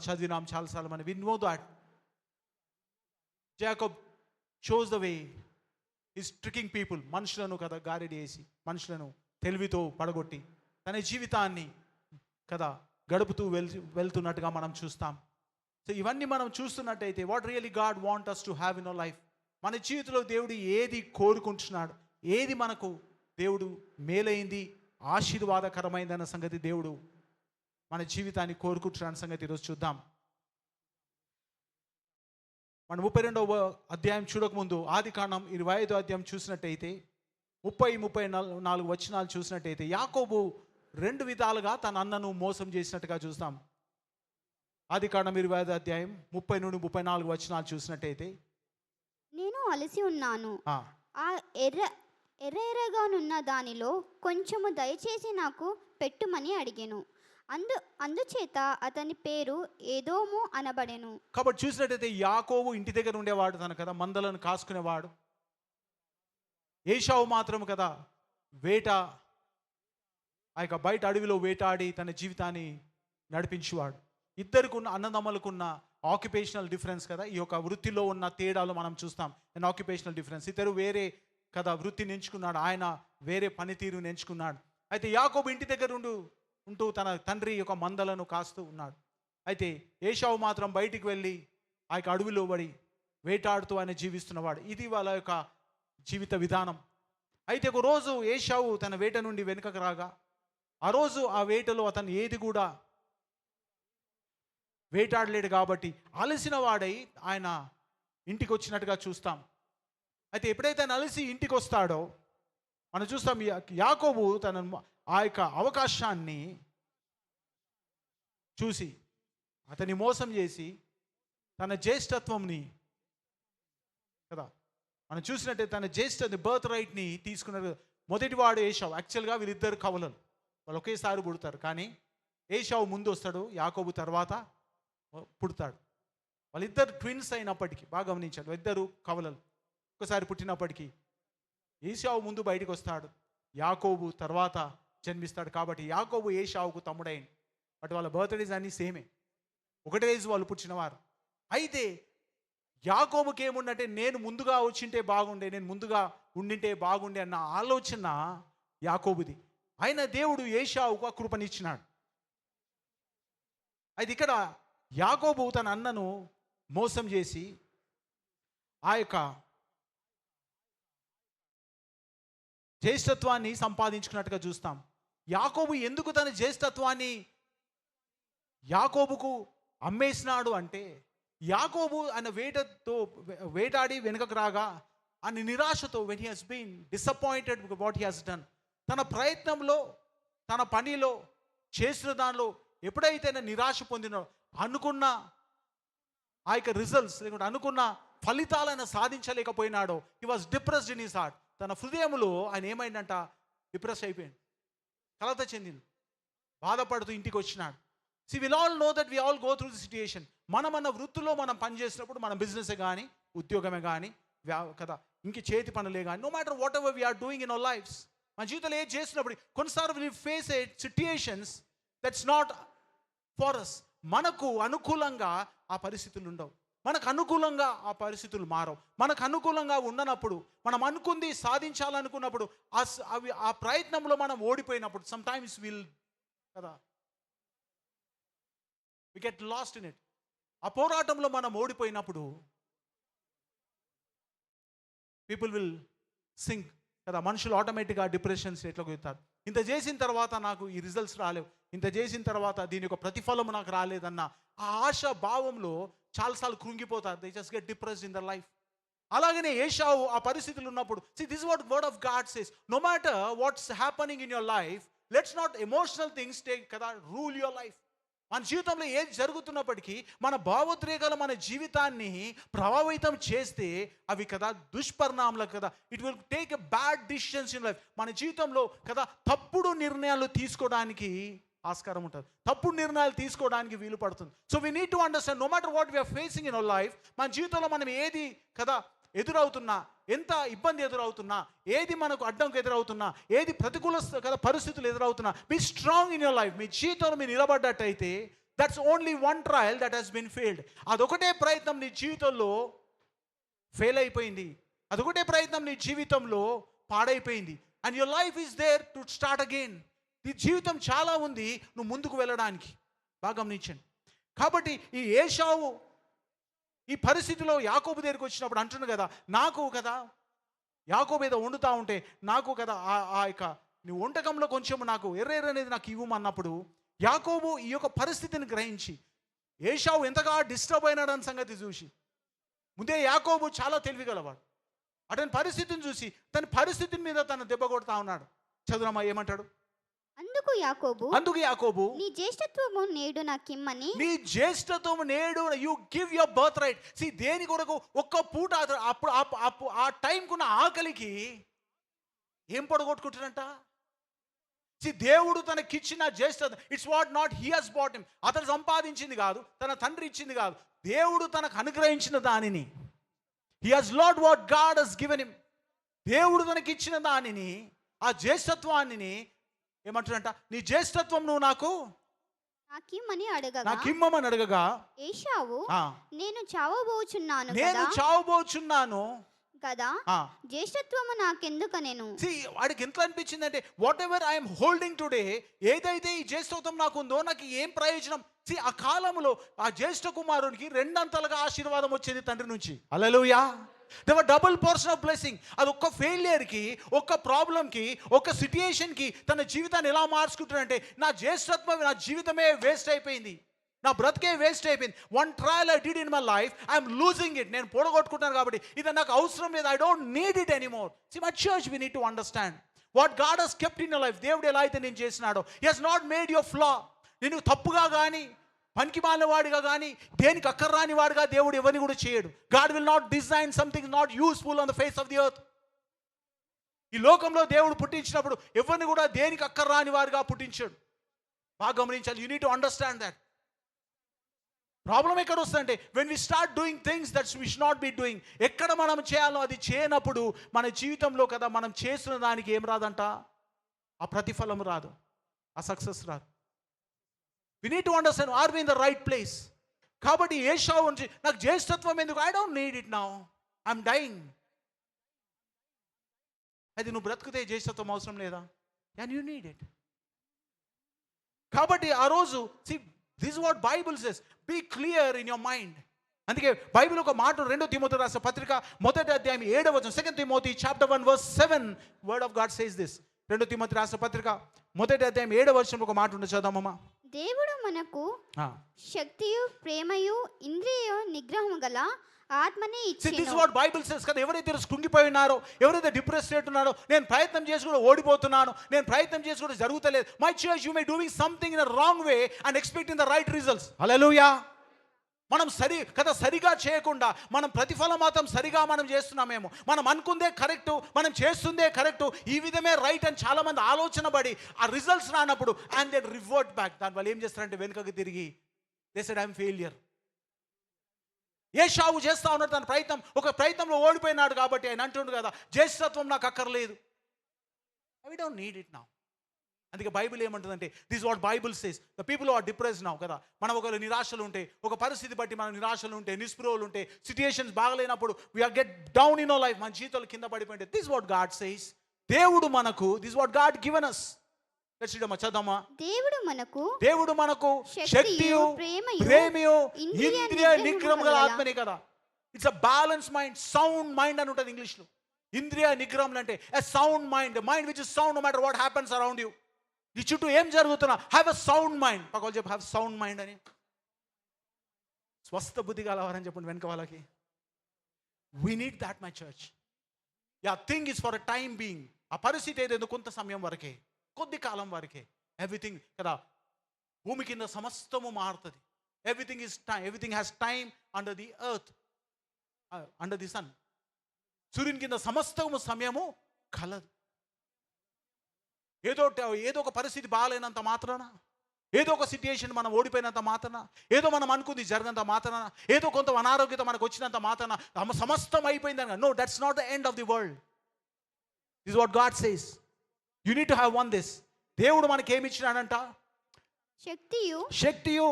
చదివినాం చాలాసార్లు మనం. We know that Jacob shows the way is tricking people. మనుషులను కదా గారిడి వేసి, మనుషులను తెలివితో పడగొట్టి తన జీవితాన్ని కదా గడుపుతూ వెళ్తున్నట్టుగా మనం చూస్తాం. సో ఇవన్నీ మనం చూస్తున్నట్టయితే what really God want us to have in our life. మన జీవితంలో దేవుడు ఏది కోరుకుంటున్నాడు, ఏది మనకు దేవుడు మేలైంది ఆశీర్వాదకరమైందన్న సంగతి దేవుడు మన జీవితాన్ని కోరుకుంటున్న సంగతి ఈరోజు చూద్దాం. మనం 32వ అధ్యాయం చూడకముందు ఆదికాండం 25వ అధ్యాయం చూసినట్టయితే 30-34 వచనాలు చూసినట్టయితే యాకోబు 2 విధాలుగా తన అన్నను మోసం చేసినట్టుగా చూస్తాం. ఆదికాండం 25వ అధ్యాయం 30-34 వచనాలు చూసినట్టయితే, నేను అలసి ఉన్నాను, ఆ ఎర్రగానున్న దానిలో కొంచెము దయచేసి నాకు పెట్టుమని అడిగాను. అందుచేత అతని పేరు ఏదోము అనబడెను. కాబట్టి చూసినట్టయితే యాకోబు ఇంటి దగ్గర ఉండేవాడు, తన కదా మందలను కాసుకునేవాడు. ఏశావు మాత్రం కదా వేట, ఆ యొక్క బయట అడవిలో వేటాడి తన జీవితాన్ని నడిపించేవాడు. ఇద్దరికి ఉన్న అన్నదమ్ములకున్న ఆక్యుపేషనల్ డిఫరెన్స్ కదా, ఈ యొక్క వృత్తిలో ఉన్న తేడాలు మనం చూస్తాం. అండ్ ఆక్యుపేషనల్ డిఫరెన్స్, ఇద్దరు వేరే కదా వృత్తిని ఎంచుకున్నాడు, ఆయన వేరే పనితీరుని ఎంచుకున్నాడు. అయితే యాకోబు ఇంటి దగ్గర ఉంటూ తన తండ్రి యొక్క మందలను కాస్తూ ఉన్నాడు. అయితే ఏశావు మాత్రం బయటికి వెళ్ళి ఆ యొక్క అడవిలో పడి వేటాడుతూ ఆయన జీవిస్తున్నవాడు. ఇది వాళ్ళ యొక్క జీవిత విధానం. అయితే ఒక రోజు ఏశావు తన వేట నుండి వెనుకకు రాగా, ఆ రోజు ఆ వేటలో అతను ఏది కూడా వేటాడలేడు కాబట్టి అలసిన వాడై ఆయన ఇంటికి వచ్చినట్టుగా చూస్తాం. అయితే ఎప్పుడైతే ఆయన అలసి ఇంటికి వస్తాడో మనం చూస్తాం, యాకోబు తన ఆ యొక్క అవకాశాన్ని చూసి అతన్ని మోసం చేసి తన జ్యేష్ఠత్వంని కదా మనం చూసినట్టే తన బర్త్ రైట్ని తీసుకున్నారు. మొదటివాడు ఏశావు. యాక్చువల్గా వీళ్ళిద్దరు కవలలు, వాళ్ళు ఒకేసారి పుడతారు. కానీ ఏశావు ముందు వస్తాడు, యాకోబు తర్వాత పుడతాడు. వాళ్ళిద్దరు ట్విన్స్ అయినప్పటికీ బాగా గమనించాడు, ఇద్దరు కవలలు ఒకసారి పుట్టినప్పటికీ ఏశావు ముందు బయటికి వస్తాడు, యాకోబు తర్వాత జన్మిస్తాడు. కాబట్టి యాకోబు ఏశావుకు తమ్ముడైంది. బట్ వాళ్ళ బర్త్డేస్ అన్నీ సేమే, ఒకటే రోజు వాళ్ళు పుట్టినవారు. అయితే యాకోబుకి ఏముందంటే నేను ముందుగా వచ్చింటే బాగుండే, నేను ముందుగా ఉండింటే బాగుండే అన్న ఆలోచన యాకోబుది. అయినా దేవుడు ఏశావుకు ఆ కృపనిచ్చినాడు. అయితే ఇక్కడ యాకోబు తన అన్నను మోసం చేసి ఆ యొక్క జ్యేష్ఠత్వాన్ని సంపాదించుకున్నట్టుగా చూస్తాం. యాకోబు ఎందుకు తన జ్యేష్ఠత్వాన్ని యాకోబుకు అమ్మేసినాడు అంటే, యాకోబు ఆయన వేటాడి వెనుకకు రాగా ఆయన నిరాశతో, when he has been disappointed with what he has done, తన ప్రయత్నంలో తన పనిలో చేసిన దానిలో ఎప్పుడైతే నిరాశ పొందినో, అనుకున్న ఆ యొక్క రిజల్ట్స్ లేకుంటే అనుకున్న ఫలితాలను సాధించలేకపోయినాడో, he was depressed in his heart. తన హృదయంలో ఆయన ఏమైందంట, డిప్రెస్ అయిపోయాడు, కలత చెందింది, బాధపడుతూ ఇంటికి వచ్చినాడు. See will all know that we all go through the situation. మన వృత్తిలో మనం పనిచేసినప్పుడు, మన బిజినెస్ కానీ ఉద్యోగమే కానీ కదా ఇంక చేతి పనులే కానీ, no matter what ever we're doing in our lives, మన జీవితంలో ఏది చేసినప్పుడు కొన్నిసార్లు we face a situations that's not for us. మనకు అనుకూలంగా ఆ పరిస్థితులు ఉండవు, మనకు అనుకూలంగా ఆ పరిస్థితులు మారవు. మనకు అనుకూలంగా ఉండనప్పుడు, మనం అనుకుంది సాధించాలనుకున్నప్పుడు ఆ ప్రయత్నంలో మనం ఓడిపోయినప్పుడు, సమ్ టైమ్స్ విల్ కదా we get lost in it. ఆ పోరాటంలో మనం ఓడిపోయినప్పుడు పీపుల్ విల్ సింక్ కదా, మనుషులు ఆటోమేటిక్గా డిప్రెషన్ స్టేట్లోకి వెళ్తారు. ఇంత చేసిన తర్వాత నాకు ఈ రిజల్ట్స్ రాలేవు, ఇంత చేసిన తర్వాత దీని యొక్క ప్రతిఫలం నాకు రాలేదన్న ఆ ఆశ భావంలో చాలాసార్లు కృంగిపోతారు. They just get depressed in the life. అలాగనే ఏశావు ఆ పరిస్థితులు ఉన్నప్పుడు, see this is what word of God says, no matter what's happening in your life, let's not emotional things take కదా rule your life. మన జీవితంలో ఏది జరుగుతున్నప్పటికీ మన భావోద్రేకాలు మన జీవితాన్ని ప్రభావితం చేస్తే అవి కదా దుష్పరిణామాలు కదా, it will take a bad decisions in life. మన జీవితంలో కదా తప్పుడు నిర్ణయాలు తీసుకోవడానికి ఆస్కారం ఉంటుంది, తప్పుడు నిర్ణయాలు తీసుకోవడానికి వీలు పడుతుంది. So we need to understand, no matter what we're facing in our life, మన జీవితంలో మనం ఏది కదా ఎదురవుతున్నా, ఎంత ఇబ్బంది ఎదురవుతున్నా, ఏది మనకు అడ్డంకు ఎదురవుతున్నా, ఏది ప్రతికూల కదా పరిస్థితులు ఎదురవుతున్నా, be strong in your life. మీ జీవితంలో మీరు నిలబడ్డట్టయితే that's only one trial that he's been failed. అదొకటే ప్రయత్నం నీ జీవితంలో ఫెయిల్ అయిపోయింది. అదొకటే ప్రయత్నం నీ జీవితంలో పాడైపోయింది. And your life is there to start again. నీ జీవితం చాలా ఉంది నువ్వు ముందుకు వెళ్ళడానికి. బాగా గమనించండి. కాబట్టి ఈ ఏశావు ఈ పరిస్థితిలో యాకోబు దగ్గరికి వచ్చినప్పుడు అంటున్నాడు కదా, నాకు కదా యాకోబు ఏదో వండుతా ఉంటే నాకు కదా ఆ యొక్క నీ వంటకంలో కొంచెం నాకు ఎర్ర అనేది నాకు ఇవ్వమన్నప్పుడు యాకోబు ఈ యొక్క పరిస్థితిని గ్రహించి ఏశావు ఎంతగా డిస్టర్బ్ అయినాడని సంగతి చూసి, ముందే యాకోబు చాలా తెలివిగలవాడు, అతని పరిస్థితిని చూసి తన పరిస్థితి మీద తను దెబ్బ కొడతా ఉన్నాడు. చదురమ్మా ఏమంటాడు? అందుకు యాకోబు నీ జ్యేష్ఠత్వము నేడు you give your birthright. సి దేని కొరకు ఒక్క పూట అప్పుడు ఆ టైంకున్న ఆకలికి ఏం పొడగొట్టుకుంటాడంట. సి దేవుడు తనకిచ్చిన జ్యేష్ఠత, it's what not he has bought him. అతను సంపాదించింది కాదు, తన తండ్రి ఇచ్చింది కాదు, దేవుడు తనకు అనుగ్రహించిన దానిని. He has lot what God has given him. దేవుడు తనకిచ్చిన దానిని, ఆ జ్యేష్ఠత్వాన్ని ఏమంటాడంట, నీ జ్యేష్ఠత్వం నువ్వు నాకు నాకిమ్మని అడగగా ఏశావు నేను చావబోచున్నాను కదా, జ్యేష్ఠత్వము నాకెందుకనేను. వాడికి ఎంత అనిపించింది అంటే, what ever I'm holding today, ఏదైతే ఈ జ్యేష్ఠత్వం నాకు ఉందో నాకు ఏం ప్రయోజనం. ఆ కాలంలో ఆ జ్యేష్ఠ కుమారునికి రెండంతలుగా ఆశీర్వాదం వచ్చేది తండ్రి నుంచి. హల్లెలూయా. There were double portion of blessing. అది ఒక్క ఫెయిలియర్కి, ఒక్క ప్రాబ్లంకి, ఒక్క సిట్యుయేషన్కి తన జీవితాన్ని ఎలా మార్చుకుంటాడంటే, నా జ్యేష్ఠత్వం నా జీవితమే వేస్ట్ అయిపోయింది, నా బ్రతికే వేస్ట్ అయిపోయింది. One trial I did in my life, I'm losing it. నేను పొడగొట్టుకుంటాను కాబట్టి ఇది నాకు అవసరం లేదు. I don't need it anymore. See, my church, we need to understand what God has kept in your life. దేవుడు ఎలా అయితే నేను చేసినాడో, He has not made your flaw. నేను తప్పుగా కానీ పనికి మాలినవాడిగా కానీ దేనికి అక్కర్రాని వాడిగా దేవుడు ఎవరిని కూడా చేయడు. God will not design something not useful on the face of the earth. ఈ లోకంలో దేవుడు పుట్టించినప్పుడు ఎవరిని కూడా దేనికి అక్కర్రాని వాడిగా పుట్టించాడు. బాగా గమనించాలి. You need to understand that. Problem ఎక్కడ వస్తుందంటే, when we start doing things that's we should not be doing. ఎక్కడ మనం చేయాలో అది చేయనప్పుడు మన జీవితంలో కదా మనం చేస్తున్న దానికి ఏం రాదంట, ఆ ప్రతిఫలం రాదు, ఆ సక్సెస్ రాదు. We need to understand, are we in the right place? కాబట్టి ఏశావు నుంచి నాకు జ్యేష్ఠత్వం ఎందుకు, I don't need it now, I'm dying. అది నువ్వు బ్రతుకుతే జ్యేష్ఠత్వం అవసరం లేదా? And you need it. కాబట్టి ఆ రోజు this what Bible says, be clear in your mind. అందుకే బైబిల్ ఒక మాట 2 తిమోతి రాసిన పత్రిక 1వ అధ్యాయం 7వ వచనం, 2 Timothy chapter 1 verse 7, word of God says this. 2 Timothy రాసిన పత్రిక 1వ అధ్యాయం 7వ వచనంలో ఒక మాట ఉంది, చదవమ్మా. దేవుడు మనకు శక్తియు ప్రేమయు ఇంద్రియ నిగ్రహము గల ఆత్మని ఇచ్చెను. This is what Bible says కదా. ఎవరైతే కృంగిపోయి ఉన్నారో, ఎవరైతే డిప్రెస్ ఉన్నారో, నేను ప్రయత్నం చేసి కూడా ఓడిపోతున్నాను, నేను ప్రయత్నం చేసి కూడా జరుగుతలేదు. My church, you may doing something in a wrong way and expecting the right results. Hallelujah. మనం సరిగా చేయకుండా మనం ప్రతిఫలం మాత్రం సరిగా మనం చేస్తున్నామేమో, మనం అనుకుందే కరెక్టు, మనం చేస్తుందే కరెక్టు, ఈ విధమే రైట్ అని చాలా మంది ఆలోచన పడి ఆ రిజల్ట్స్ రానప్పుడు అండ్ దెన్ రివర్ట్ బ్యాక్. దానివల్ల ఏం చేస్తారంటే వెనుకకి తిరిగి దే సెడ్ ఐఎమ్ ఫెయిలియర్. ఏశావు చేస్తా ఉన్నాడు తన ప్రయత్నం, ఒక ప్రయత్నంలో ఓడిపోయినాడు కాబట్టి ఆయన అంటుండు కదా, జ్యేష్ఠత్వం నాకు అక్కర్లేదు, I don't need it now. అందుకే బైబిల్ ఏమంటుందంటే, this what Bible says, the people are depressed now కదా. మనం ఒక నిరాశలు ఉంటే, ఒక పరిస్థితి బట్టి మనం నిరాశలు ఉంటే, నిస్పృహలు ఉంటే, సిచ్యుయేషన్స్ బాగలేనప్పుడు we are get down in our life, మన జీవితాలు కింద పడిపోయింటే, దిస్ వాట్ గాడ్ సేస్, దేవుడు మనకు, this what God given us. చదవమ్మా. దేవుడు మనకు శక్తియు ప్రేమయు ఇంద్రియ నిగ్రహం గల ఆత్మనే కదా. It's a balance mind, sound mind అని ఉంటుంది ఇంగ్లీష్లో. ఇంద్రియ నిగ్రహం అంటే a sound mind, mind which is sound no matter what happens around you. నీ చుట్టూ ఏం జరుగుతున్నా, హ్యావ్ ఎ సౌండ్ మైండ్. పక్కన చెప్పి హ్యావ్ సౌండ్ మైండ్ అని. స్వస్థ బుద్ధి గలవారని చెప్పండి వెనక వాళ్ళకి. We need that my church. Yeah thing is for a time being. ఆ పరిస్థితి ఏదైనా కొంత సమయం వరకే, కొద్ది కాలం వరకే. ఎవ్రీథింగ్ కదా, భూమి కింద సమస్తము మారుతుంది. Everything is time, everything has time under the earth, under the sun. సూర్యుని కింద సమస్తము సమయము కలదు. ఏదో ఒక పరిస్థితి బాగాలేనంత మాత్రాన, ఏదో ఒక సిట్యుయేషన్ మనం ఓడిపోయినంత మాత్రాన, ఏదో మనం అనుకుంది జరగనంత మాత్రాన, ఏదో కొంత అనారోగ్యత మనకు వచ్చినంత మాత్రాన సమస్తం అయిపోయిందని. No, that's not the end of the world. This what God says. You need to have one this. దేవుడు మనకి ఏమి ఇచ్చినాడంట? శక్తియు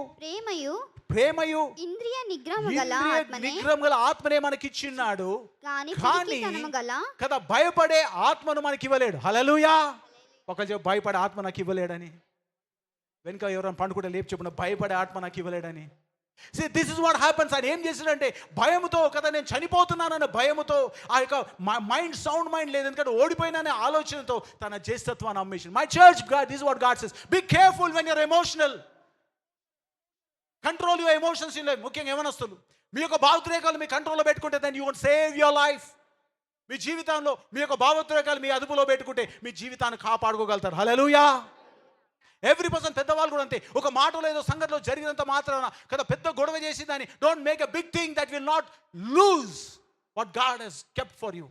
ప్రేమయు ఇంద్రియ నిగ్రహము గల నిగ్రహం గల ఆత్మనే మనకిచ్చిన్నాడు కానీ కదా భయపడే ఆత్మను మనకి ఇవ్వలేడు. హల్లెలూయా. ఒకళ్ళు చెప్పు, భయపడే ఆత్మ నాకు ఇవ్వలేడని. వెనుక ఎవరైనా పండుకుంటే లేపు చెప్పిన భయపడే ఆత్మ నాకు ఇవ్వలేడని. This is what happens. ఆయన ఏం చేశాడంటే భయముతో కదా నేను చనిపోతున్నాననే భయముతో ఆ యొక్క సౌండ్ మైండ్ లేదు, ఎందుకంటే ఓడిపోయినానే ఆలోచనతో తన జ్యేష్ఠత్వాన్ని అమ్మేసింది. My church, this is what God says, be careful when you're emotional. Control your emotions in life. ముఖ్యంగా యవనస్తులు మీ యొక్క భావోద్రేకాలు మీ కంట్రోల్లో పెట్టుకుంటే then you can save your life. మీ జీవితంలో మీ యొక్క భావోద్రేకాలు మీ అదుపులో పెట్టుకుంటే మీ జీవితాన్ని కాపాడుకోగలుగుతారు. హల్లెలూయా. ఎవ్రీ పర్సన్, పెద్దవాళ్ళు కూడా అంతే. ఒక మాటలో ఏదో సంగతిలో జరిగినంత మాత్రాన కదా పెద్ద గొడవ చేసి దాన్ని don't make a big thing that will not lose what God has kept for you.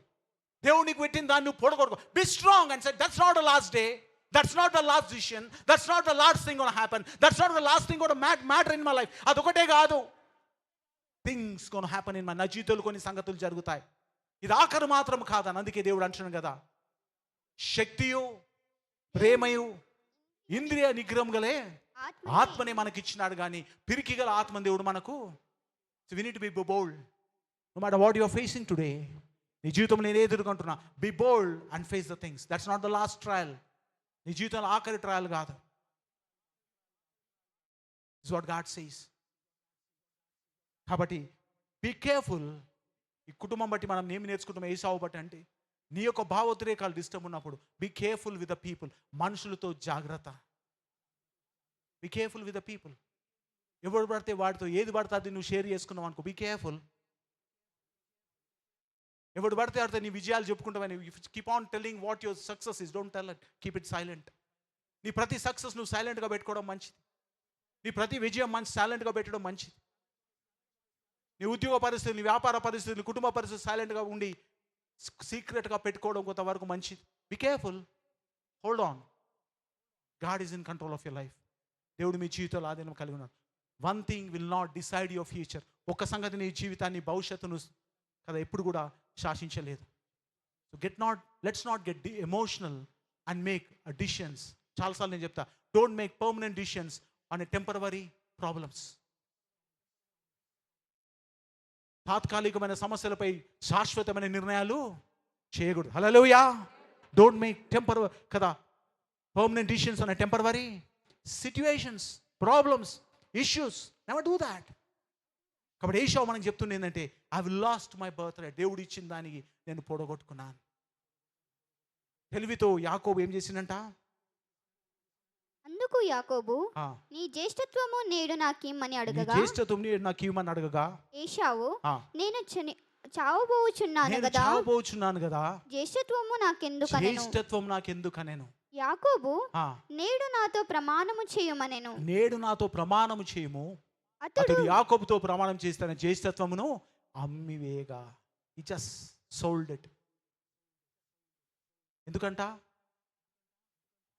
దేవునికి పెట్టిన దాన్ని నువ్వు పొడగొడుకో. Be strong and say that's not the last day, that's not the last decision, that's not the last thing gonna happen, that's not the last thing gonna matter in my life. అదొకటే కాదు, things gonna happen in my, నా జీవితంలో కొన్ని సంగతులు జరుగుతాయి. ఇది ఆఖరు మాత్రం కాదని అందుకే దేవుడు అంటున్నాడు కదా, శక్తియు ప్రేమయు ఇంద్రియ నిగ్రహం గలే ఆత్మనే మనకి ఇచ్చినాడు. కానీ పిరికి గల ఆత్మ దేవుడు మనకు. So we need to be bold no matter what you are facing today. నీ జీవితంలో నేను ఎదుర్కొంటున్నా, be bold and face the things. That's not the last trial. నీ జీవితంలో ఆఖరి ట్రయల్ కాదు. Is what God says. కాబట్టి బి కేర్ఫుల్. ఈ కుటుంబం బట్టి మనం ఏమి నేర్చుకుంటాం ఏసావు బట్టి అంటే, నీ యొక్క భావోద్రేకాలు డిస్టర్బ్ ఉన్నప్పుడు be careful with the people. మనుషులతో జాగ్రత్త. Be careful with the people. ఎవడు పడితే వాడితో ఏది పడితే అది నువ్వు షేర్ చేసుకున్నావు అనుకో, బీ కేర్ఫుల్. ఎవడు పడితే వాడితే నీ విజయాలు చెప్పుకుంటావని keep on telling what your success is, don't tell it, keep it silent. నీ ప్రతి సక్సెస్ నువ్వు సైలెంట్గా పెట్టుకోవడం మంచిది. నీ ప్రతి విజయం మంచి సైలెంట్గా పెట్టడం మంచిది. నీ ఉద్యోగ పరిస్థితులు, నీ వ్యాపార పరిస్థితులు, నీ కుటుంబ పరిస్థితులు సైలెంట్గా ఉండి సీక్రెట్గా పెట్టుకోవడం కొంతవరకు మంచిది. Be careful, hold on. God is in control of your life. దేవుడు మీ జీవితంలో ఆధీనం కలిగి ఉన్నాడు. One thing will not decide your future. ఒక సంగతి నీ జీవితాన్ని భవిష్యత్తును కదా ఎప్పుడు కూడా శాసించలేదు. So let's not get emotional and make decisions. చాలాసార్లు నేను చెప్తా, don't make permanent decisions on a temporary problems. తాత్కాలికమైన సమస్యలపై శాశ్వతమైన నిర్ణయాలు చేయకూడదు. Hallelujah. Don't make permanent decisions on temporary situations, problems, issues. Never do that. కాబట్టి ఏషావు మనకు చెప్తుంది ఏంటంటే, I will lost my birth right. దేవుడు ఇచ్చిన దానికి నేను పొడగొట్టుకున్నాను. తెలివితో యాకోబు ఏం చేసిందంట, అందుకు యాకోబు నీ జ్యేష్ఠత్వము నేడు నాకిమ్మని అడగగా ఏశావు నేను చావబోచున్నాను కదా జ్యేష్ఠత్వము నాకెందుకనెను. యాకోబు నేడు నాతో ప్రమాణము చేయము. అతడు యాకోబుతో ప్రమాణం చేస్తాన జ్యేష్ఠత్వమును అమ్మివేగా. He just sold it. ఎందుకంట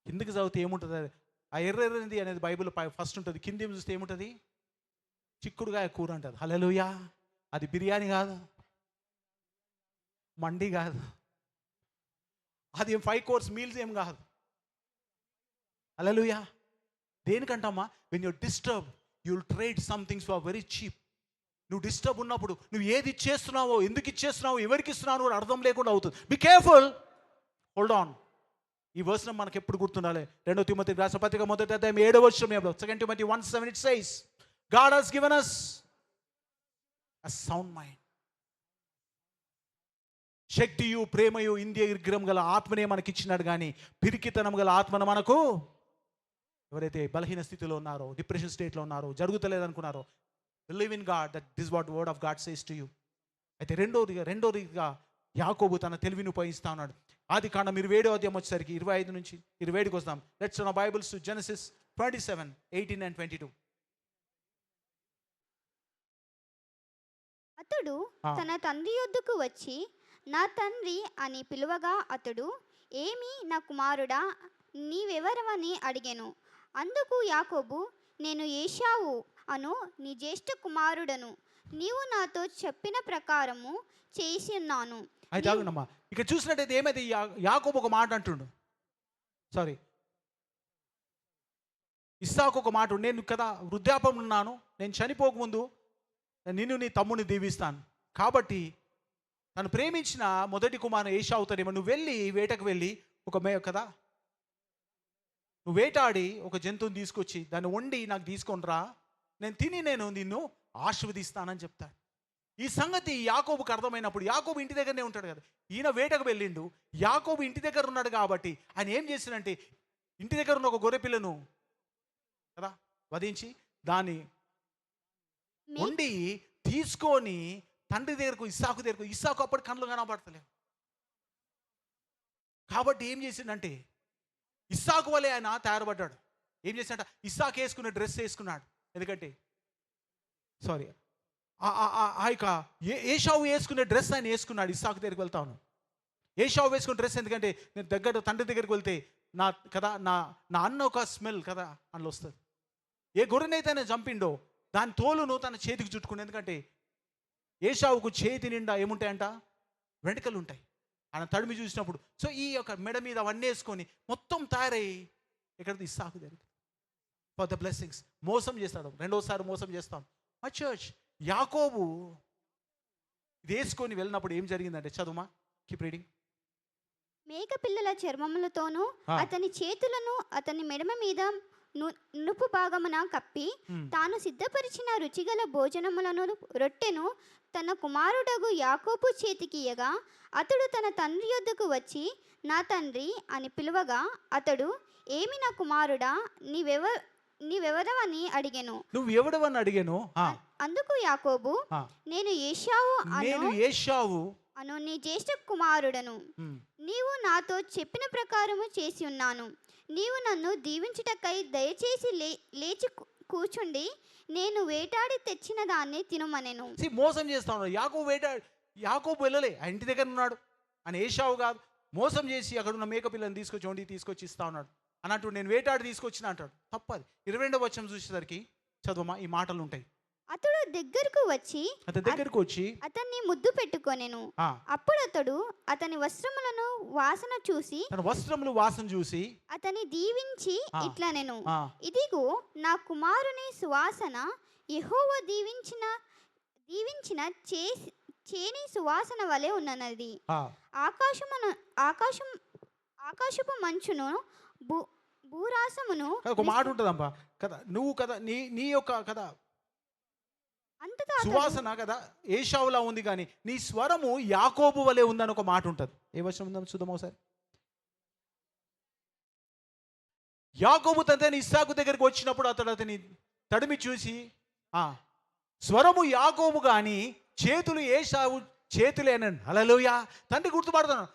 కిందకి చదివితే ఏముంటుంది, ఆ ఎర్రెర్రది అనేది బైబిల్ ఫస్ట్ ఉంటుంది. కింద చూస్తే ఏముంటుంది, చిక్కుడుగా కూర అంటుంది. హల్లెలూయా. అది బిర్యానీ కాదు, మండి కాదు, అది 5 course మీల్స్ ఏం కాదు. హల్లెలూయా. దేనికంటమ్మా, when you're disturb you will trade some things for very cheap. నువ్వు డిస్టర్బ్ ఉన్నప్పుడు నువ్వు ఏది ఇచ్చేస్తున్నావో, ఎందుకు ఇచ్చేస్తున్నావో, ఎవరికి ఇస్తున్నావు కూడా అర్థం లేకుండా అవుతుంది. B careful, hold on. ఈ వర్షం మనకు ఎప్పుడు గుర్తుండాలి. 2 తిమోతి రాసిన పత్రిక 1వ అధ్యాయం 7వ వచనంలో 2 Timothy 1:7 it says, God has given us a sound mind. శక్తియు ప్రేమయు ఇంద్రియ నిగ్రహం గల ఆత్మనే మనకి ఇచ్చినాడు. కానీ పిరికితనం గల ఆత్మను మనకు ఎవరైతే బలహీన స్థితిలో ఉన్నారో, డిప్రెషన్ స్టేట్లో ఉన్నారో, జరుగుతలేదనుకున్నారో, believe in God that this what word of God says to you. అయితే రెండోదిగా యాకోబు తన తెలివిని ఉపయోగిస్తా ఉన్నాడు. ఆది కాండం 27వ అధ్యాయం వచ్చేసరికి 25 నుంచి 27కి వస్తాం. లెట్స్ నా బైబిల్స్ టు జెనసిస్ 27:18 and 22. అతడు తన తండ్రి యొద్దకు వచ్చి నా తండ్రి అని పిలువగా అతడు, ఏమి నా కుమారుడా, నీవెవరవని అడిగెను. అందుకు యాకోబు, నేను ఏశావు అను నీ జ్యేష్ఠ కుమారుడను. నీవు నాతో చెప్పిన ప్రకారము చేసి ఉన్నాను. అయితే ఆగునమ్మా, ఇక్కడ చూసినట్టయితే ఏమైతే యాకోబు ఒక మాట అంటుండు. సారీ, ఇస్సాకు ఒక మాట, నేను కదా వృద్ధాపంలో ఉన్నాను, నేను చనిపోకముందు నిన్ను నీ తమ్ముని దీవిస్తాను. కాబట్టి తను ప్రేమించిన మొదటి కుమారుడు ఏశావుతానేమో, నువ్వు వెళ్ళి వేటకు వెళ్ళి కదా నువ్వు వేటాడి ఒక జంతువుని తీసుకొచ్చి దాన్ని వండి నాకు తీసుకొని రా, నేను తిని నేను నిన్ను ఆశీర్వదిస్తానని చెప్తాడు. ఈ సంగతి యాకోబుకి అర్థమైనప్పుడు, యాకోబు ఇంటి దగ్గరనే ఉంటాడు కదా, ఈయన వేటకు వెళ్ళిండు, యాకోబు ఇంటి దగ్గర ఉన్నాడు కాబట్టి ఆయన ఏం చేసినంటే ఇంటి దగ్గర ఉన్న ఒక గొర్రె పిల్లను కదా వధించి దాన్ని వండి తీసుకొని తండ్రి దగ్గరకు ఇస్సాకు దగ్గరకు, ఇస్సాకు అప్పటి కళ్ళు కనబడతలేవు కాబట్టి ఏం చేసిండంటే ఇస్సాకు వలె ఆయన తయారుపడ్డాడు. ఏం చేసినట్ట, ఇస్సాకు వేసుకున్న డ్రెస్ వేసుకున్నాడు. ఎందుకంటే సారీ ఆ యొక్క ఏషావు వేసుకునే డ్రెస్ ఆయన వేసుకున్నాడు. ఇస్సాకు దగ్గరికి వెళ్తాను, ఏషావు వేసుకున్న డ్రెస్ ఎందుకంటే నేను దగ్గర తండ్రి దగ్గరికి వెళ్తే నా కదా నా అన్న ఒక స్మెల్ కదా అందులో వస్తుంది. ఏ గొర్రెనైతే ఆయన చంపిండో దాని తోలును తన చేతికి చుట్టుకుని, ఎందుకంటే ఏషావుకు చేతి నిండా ఏముంటాయంట, వెంట్రుకలు ఉంటాయి. ఆయన తడిమి చూసినప్పుడు సో ఈ యొక్క మెడ మీద అవన్నీ వేసుకొని మొత్తం తయారయ్యి ఇక్కడ ఇస్సాకు దగ్గర ఫర్ ద బ్లెస్సింగ్స్ మోసం చేస్తాడు. రెండోసారి మోసం చేస్తాం. మై చర్చ్, యాకోబు ఇది వేసుకొని వెళ్ళినప్పుడు ఏం జరిగిందంటే, చదువుమా, కీప్ రీడింగ్. మేక పిల్లల చర్మములతోనూ అతని చేతులను అతని మెడమ మీద నునుపు భాగమున కప్పి తాను సిద్ధపరిచిన రుచిగల భోజనములను రొట్టెను తన కుమారుడగు యాకోబు చేతికి ఇయ్యగా అతడు తన తండ్రి యొద్దకు వచ్చి నా తండ్రి అని పిలువగా అతడు ఏమి నా కుమారుడా నీవెవరవని అడిగెను. నువ్వు ఎవడవని అడిగాను. అందుకు యాకోబు నేను ఏశావు అను నీ జ్యేష్ఠ కుమారుడను, నీవు నాతో చెప్పిన ప్రకారము చేసి ఉన్నాను. నీవు నన్ను దీవించుటకై దయచేసి లేచి కూర్చుండి నేను వేటాడి తెచ్చిన దాన్ని తినుమనెను. మోసం చేస్తా ఉన్నాడు యాకోబు వెళ్ళలే, ఆ ఇంటి దగ్గర ఉన్నాడు. ఆయన ఏశావు కాదు, మోసం చేసి అక్కడ ఉన్న మేక పిల్లని తీసుకొచ్చి ఇస్తా ఉన్నాడు అన్నట్టు. నేను వేటాడి తీసుకొచ్చిన అంటాడు. తప్పది. 22వ వచనం చూసేసరికి చదువుమా, ఈ మాటలు ఉంటాయి. అతడు దగ్గరకు వచ్చి అతన్ని ముద్దు పెట్టుకొనెను. అప్పుడు అతడు అతని వస్త్రములను వాసన చూసి అతని దీవించి ఇట్లనెను, ఇదిగో నా కుమారుని సువాసన యెహోవా దీవించిన చేని సువాసన వలె ఉన్నది. ఆకాశపు మంచును భూరాసమును. ఒక మాట ఉంటుందమ్మా కదా, నువ్వు కదా నీ యొక్క కదా సువాసన కదా ఏశావులా ఉంది, కానీ నీ స్వరము యాకోబు వలె ఉందని ఒక మాట ఉంటుంది. ఏ వచనం ఉందో చూద్దాం ఒకసారి. యాకోబు తండ్రి ఇస్సాకు దగ్గరికి వచ్చినప్పుడు అతని తడిమి చూసి స్వరము యాకోబు కానీ చేతులు ఏశావు చేతులేనని. హల్లెలూయా. తండ్రి గుర్తుపడతాను,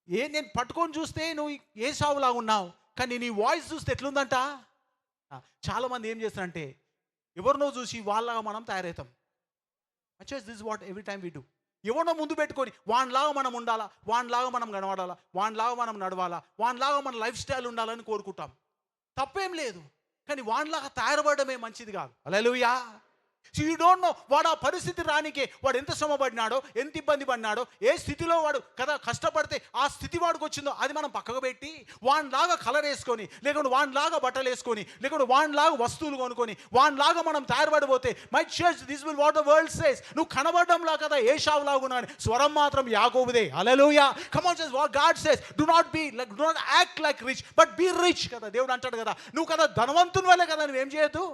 నేను పట్టుకొని చూస్తే నువ్వు ఏశావులా ఉన్నావు, కానీ నీ వాయిస్ చూస్తే ఎట్లుందంట. చాలామంది ఏం చేస్తారంటే ఎవరినో చూసి వాళ్ళలాగా మనం తయారవుతాం. This what every time we do. ఎవరినో ముందు పెట్టుకొని వానిలాగా మనం ఉండాలా, వానిలాగా మనం కనబడాలా, వానిలాగా మనం నడవాలా, వానిలాగా మన లైఫ్ స్టైల్ ఉండాలని కోరుకుంటాం. తప్పేం లేదు, కానీ వానిలాగా తయారపడమే మంచిది కాదు. హల్లెలూయా. సో యూ డోంట్ నో వాడు ఆ పరిస్థితి రానికే వాడు ఎంత శ్రమ పడినాడో, ఎంత ఇబ్బంది పడినాడో, ఏ స్థితిలో వాడు కదా కష్టపడితే ఆ స్థితి వాడికి వచ్చిందో అది మనం పక్కకు పెట్టి వానిలాగా కలర్ వేసుకొని, లేకుంటే వానిలాగా బట్టలు వేసుకొని, లేకుంటే వానిలాగా వస్తువులు కొనుక్కొని వానిలాగా మనం తయారుపడిపోతే, my church, this will what the world says. నువ్వు కనబడడంలా కదా ఏశావులాగా ఉన్నాను, స్వరం మాత్రం యాకోబుదే. Hallelujah. Come on, what God says, do not act like rich but be rich కదా. దేవుడు అంటాడు కదా, నువ్వు కదా ధనవంతుని వల్లే కదా, నువ్వేం చేయొద్దు,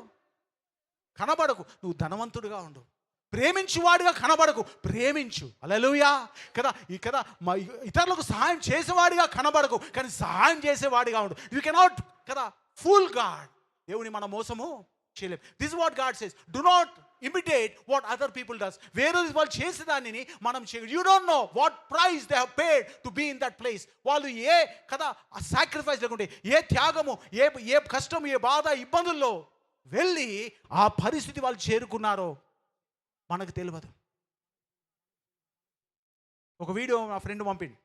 కనబడకు, నువ్వు ధనవంతుడిగా ఉండు. ప్రేమించువాడిగా కనబడకు, ప్రేమించు. హల్లెలూయా కదా. ఈ కదా ఇతరులకు సహాయం చేసేవాడిగా కనబడకు, కానీ సహాయం చేసేవాడిగా ఉండు. యూ కెనాట్ కదా ఫూల్ గాడ్. దేవుని మనం మోసము చేయలేం. This what God says, do not imitate what other people does. వేరే వాళ్ళు చేసేదాన్ని మనం చేయ. You don't know what price they have paid to be in that place. వాళ్ళు ఏ కదా సాక్రిఫైస్ లేకుంటే, ఏ త్యాగము, ఏ కష్టము, ఏ బాధ, ఇబ్బందుల్లో వెళ్ళి ఆ పరిస్థితి వాళ్ళు చేరుకున్నారో మనకు తెలియదు. ఒక వీడియో మా ఫ్రెండ్ పంపిండు.